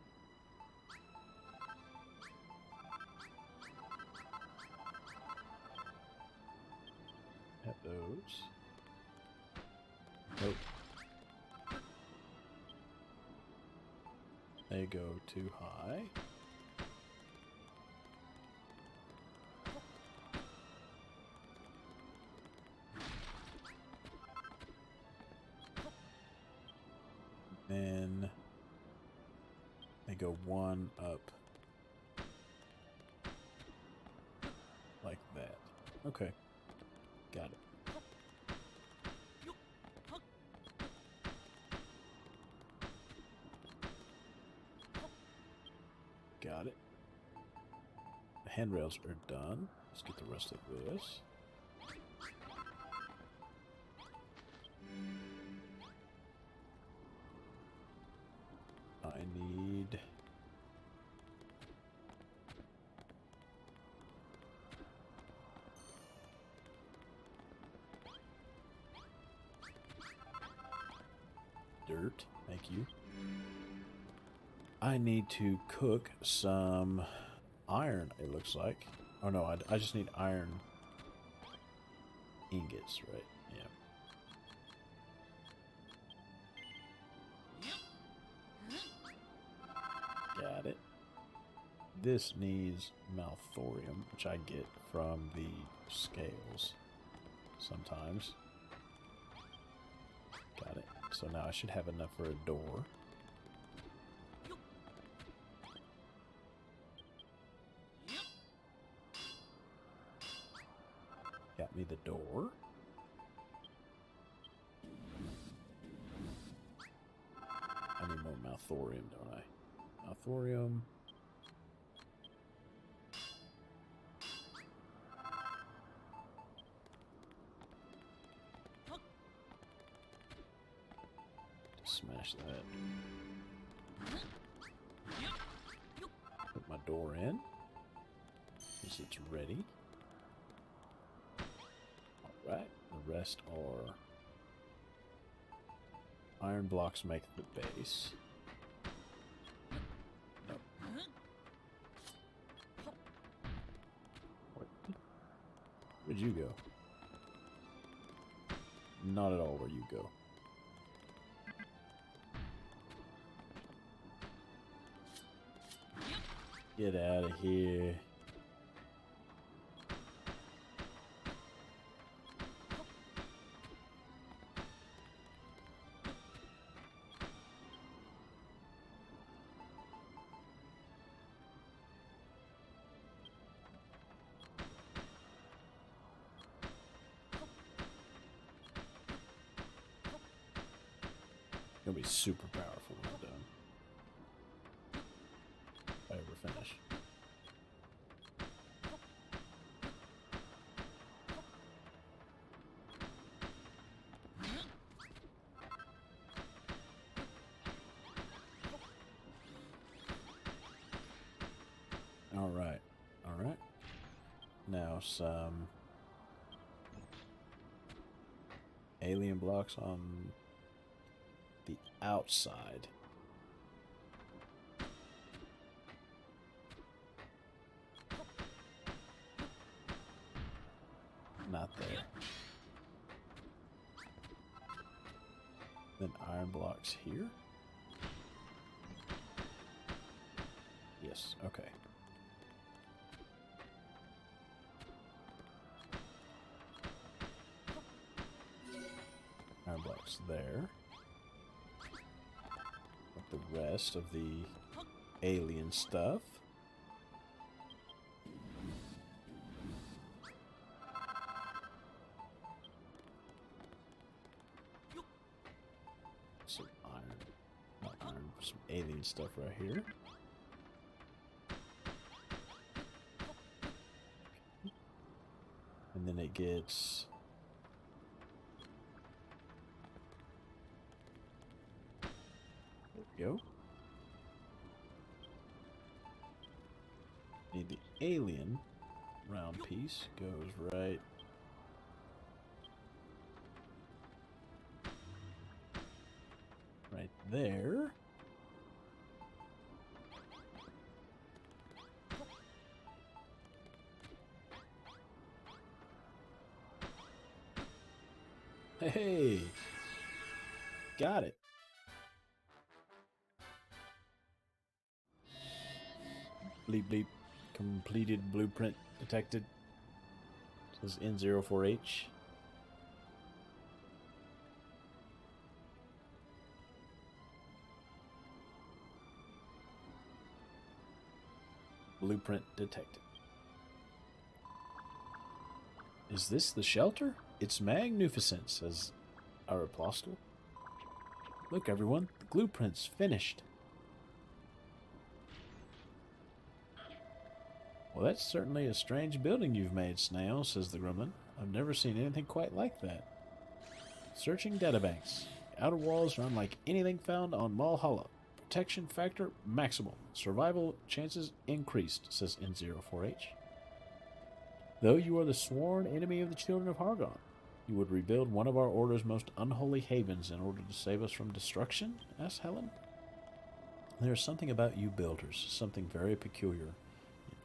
Have those. Nope. They go too high. Then they go 1 up like that. Okay. Got it. Got it. The handrails are done. Let's get the rest of this. I need dirt. Thank you. I need to cook some iron, it looks like. Oh no, I just need iron ingots, right? Yeah. Got it. This needs malthorium, which I get from the scales sometimes. Got it. So now I should have enough for a door. Got me the door. I need more malthorium, don't I? Malthorium. Smash that. Put my door in. Because it's ready. Alright, the rest are iron blocks make the base. Nope. Where'd you go? Not at all where you go. Get out of here. It'll be super powerful when I'm done. If I ever finish. Alright. Alright. Now some alien blocks on the outside. Not there. Then iron blocks here. Yes, okay. Iron blocks there. With the rest of the alien stuff. Some iron. Not iron, some alien stuff right here. And then it gets... There we go. Need the alien round piece. Goes right... right there. Hey! Got it. Bleep bleep. Completed blueprint detected. Says N04H. Blueprint detected. Is this the shelter? It's magnificent, says Araplostle. Look, everyone, the blueprint's finished. Well, that's certainly a strange building you've made, Snail, says the gremlin. I've never seen anything quite like that. Searching databanks. Outer walls are unlike anything found on Malroth. Protection factor maximal. Survival chances increased, says N04H. Though you are the sworn enemy of the children of Hargon, you would rebuild one of our order's most unholy havens in order to save us from destruction? Asked Helen. There is something about you builders, something very peculiar.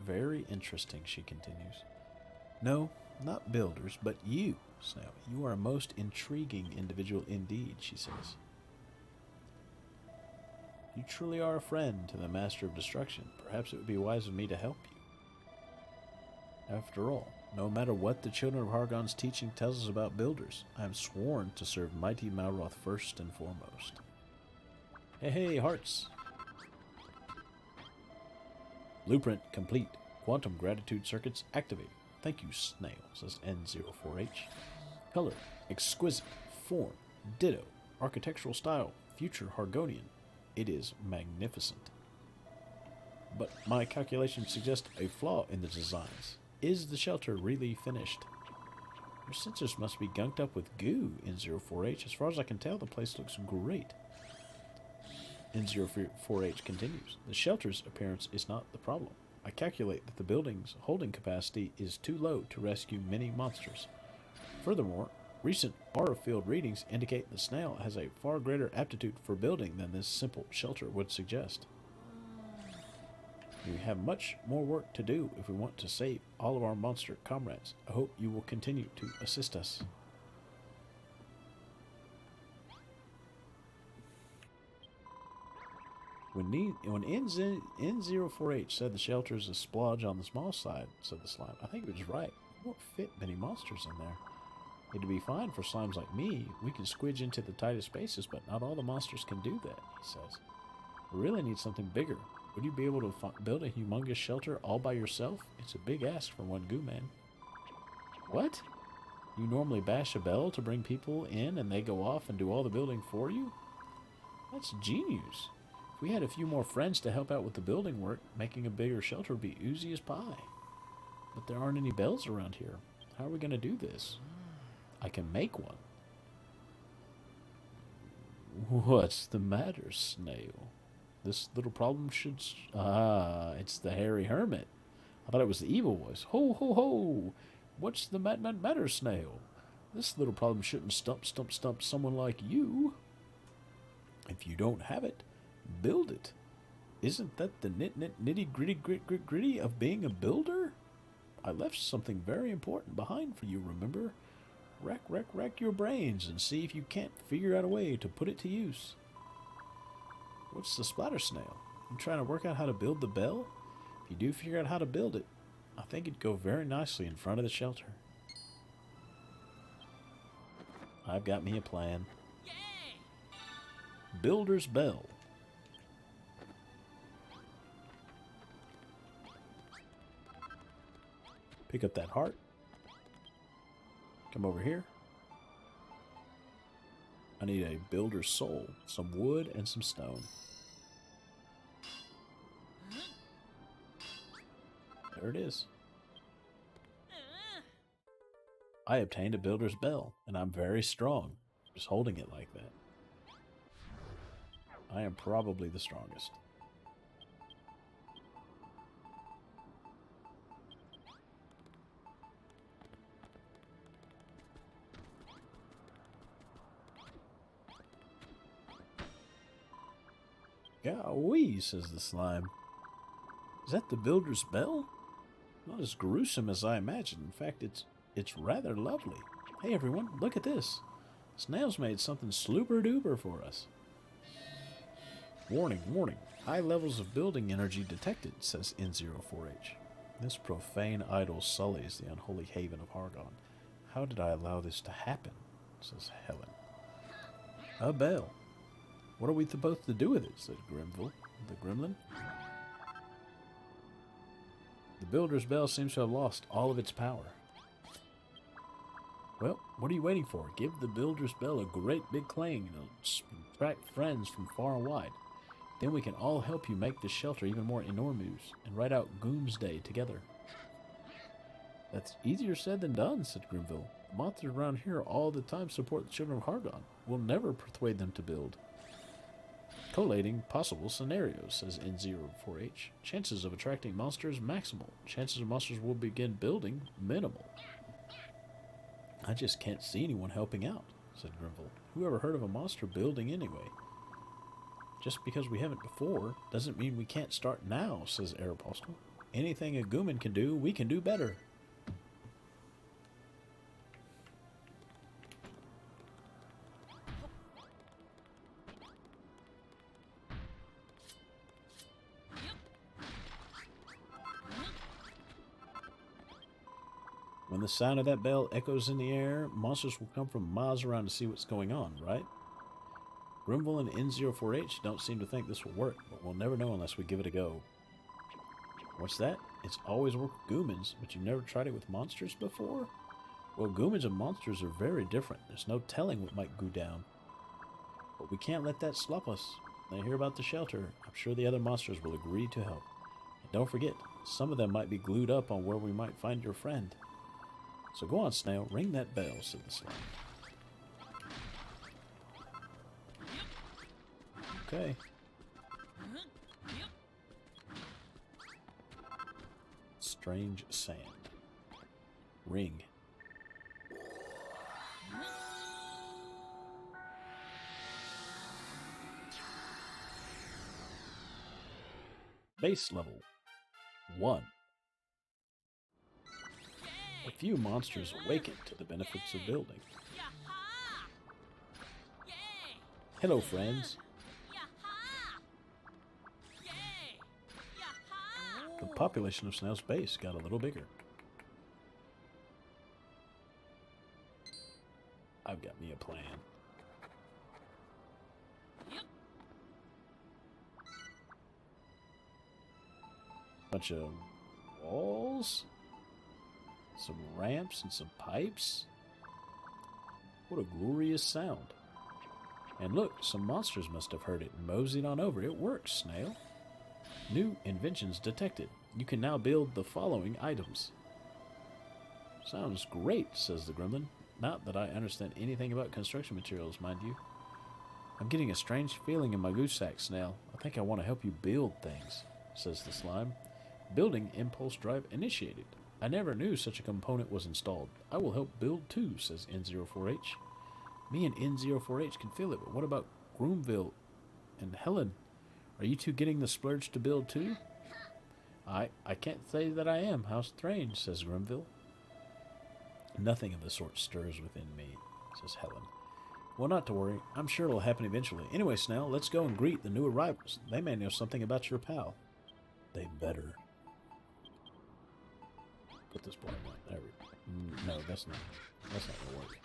Very interesting, she continues. No, not builders, but you, Snail. You are a most intriguing individual indeed, she says. You truly are a friend to the Master of Destruction. Perhaps it would be wise of me to help you. After all, no matter what the children of Hargon's teaching tells us about builders, I am sworn to serve mighty Malroth first and foremost. Hey, hey, hearts! Blueprint complete. Quantum gratitude circuits activated. Thank you, Snail, says N04H. Color, exquisite. Form, ditto. Architectural style, future Hargonian. It is magnificent. But my calculations suggest a flaw in the designs. Is the shelter really finished? Your sensors must be gunked up with goo, N04H. As far as I can tell, the place looks great. N04H continues. The shelter's appearance is not the problem. I calculate that the building's holding capacity is too low to rescue many monsters. Furthermore, recent aura field readings indicate the snail has a far greater aptitude for building than this simple shelter would suggest. We have much more work to do if we want to save all of our monster comrades. I hope you will continue to assist us. When N04H said the shelter is a splodge on the small side, said the slime, I think it was right. We won't fit many monsters in there. It'd be fine for slimes like me. We can squidge into the tightest spaces, but not all the monsters can do that, he says. We really need something bigger. Would you be able to build a humongous shelter all by yourself? It's a big ask for one goo man. What? You normally bash a bell to bring people in and they go off and do all the building for you? That's genius. If we had a few more friends to help out with the building work, making a bigger shelter would be easy as pie. But there aren't any bells around here. How are we going to do this? I can make one. What's the matter, Snail? This little problem should... it's the hairy hermit. I thought it was the evil voice. Ho, ho, ho! What's the matter, Snail? This little problem shouldn't stump someone like you. If you don't have it, build it. Isn't that the nitty gritty of being a builder? I left something very important behind for you, remember? Rack your brains and see if you can't figure out a way to put it to use. What's the splatter, Snail? You trying to work out how to build the bell? If you do figure out how to build it, I think it'd go very nicely in front of the shelter. I've got me a plan. Yay! Builder's Bell. Pick up that heart. Come over here. I need a builder's soul, some wood, and some stone. There it is. I obtained a builder's bell, and I'm very strong, just holding it like that. I am probably the strongest. Golly, says the slime. Is that the builder's bell? Not as gruesome as I imagined. In fact, it's rather lovely. Hey everyone, look at this. Snail's made something slooper-duper for us. Warning, warning. High levels of building energy detected, says N04H. This profane idol sullies the unholy haven of Hargon. How did I allow this to happen? Says Helen. A bell. What are we supposed to do with it? Said Grimville, the gremlin. The builder's bell seems to have lost all of its power. Well, what are you waiting for? Give the builder's bell a great big clang and attract friends from far and wide. Then we can all help you make this shelter even more enormous and write out Goomsday together. That's easier said than done, said Grimville. The monsters around here all the time support the children of Hargon. We'll never persuade them to build. Collating possible scenarios, says N04H. Chances of attracting monsters maximal. Chances of monsters will begin building minimal. I just can't see anyone helping out, said Grimville. Who ever heard of a monster building anyway? Just because we haven't before doesn't mean we can't start now, says Aeropostale. Anything a Gooman can do, we can do better. When the sound of that bell echoes in the air, monsters will come from miles around to see what's going on, right? Grimville and N04H don't seem to think this will work, but we'll never know unless we give it a go. What's that? It's always worked with Goomans, but you've never tried it with monsters before? Well, Goomans and monsters are very different. There's no telling what might go down. But we can't let that stop us. When they hear about the shelter, I'm sure the other monsters will agree to help. And don't forget, some of them might be glued up on where we might find your friend. So go on, Snail, ring that bell, said the slime. Okay. Strange sand. Ring. Base level 1. A few monsters awaken to the benefits of building. Hello, friends. The population of Snail's base got a little bigger. I've got me a plan. Bunch of walls, some ramps and some pipes. What a glorious sound. And look, some monsters must have heard it and moseyed on over. It works, Snail. New inventions detected. You can now build the following items. Sounds great, says the gremlin. Not that I understand anything about construction materials, mind you. I'm getting a strange feeling in my goose sack, Snail. I think I want to help you build things, says the slime. Building impulse drive initiated. I never knew such a component was installed. I will help build too, says N04H. Me and N04H can feel it, but what about Groomville and Helen? Are you two getting the splurge to build too? I can't say that I am. How strange, says Grimville. Nothing of the sort stirs within me, says Helen. Well, not to worry. I'm sure it'll happen eventually. Anyway, Snell, let's go and greet the new arrivals. They may know something about your pal. They better. Put this blank line. There we go. No, that's not gonna work.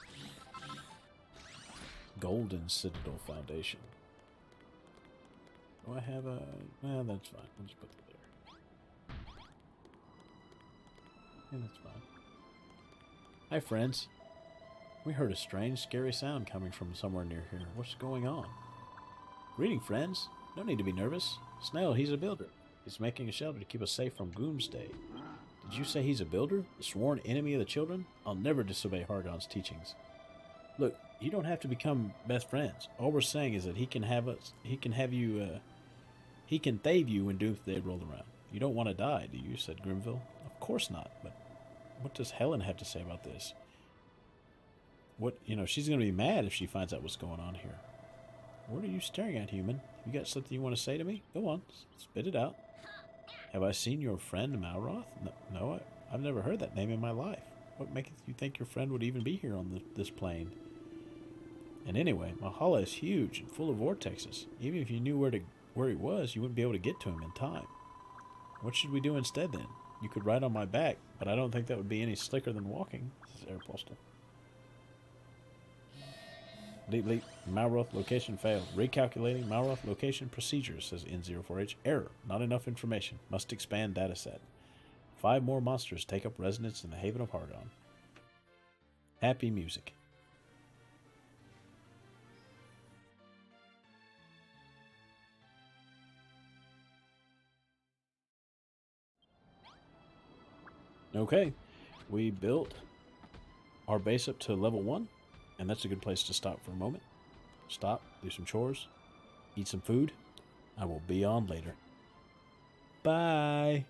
Golden Citadel Foundation. Do I have a... Well, that's fine. I'll just put it there. Yeah, that's fine. Hi, friends. We heard a strange, scary sound coming from somewhere near here. What's going on? Greeting, friends. No need to be nervous. Snail, he's a builder. He's making a shelter to keep us safe from Gloomsday. Did you say he's a builder? The sworn enemy of the children? I'll never disobey Hargon's teachings. Look, you don't have to become best friends. All we're saying is that he can have you when Doomsday roll around. You don't want to die, do you? Said Grimville. Of course not, but what does Helen have to say about this? She's going to be mad if she finds out what's going on here. What are you staring at, human? You got something you want to say to me? Go on, spit it out. Have I seen your friend Malroth? No, I've never heard that name in my life. What maketh you think your friend would even be here on this plane? And anyway, Mahala is huge and full of vortexes. Even if you knew where he was, you wouldn't be able to get to him in time. What should we do instead, then? You could ride on my back, but I don't think that would be any slicker than walking, says Aeropostale. Leap. Malroth location failed. Recalculating Malroth location procedures, says N04H. Error. Not enough information. Must expand dataset. 5 more monsters take up residence in the Haven of Hargon. Happy music. Okay, we built our base up to level 1, and that's a good place to stop for a moment. Stop, do some chores, eat some food. I will be on later. Bye!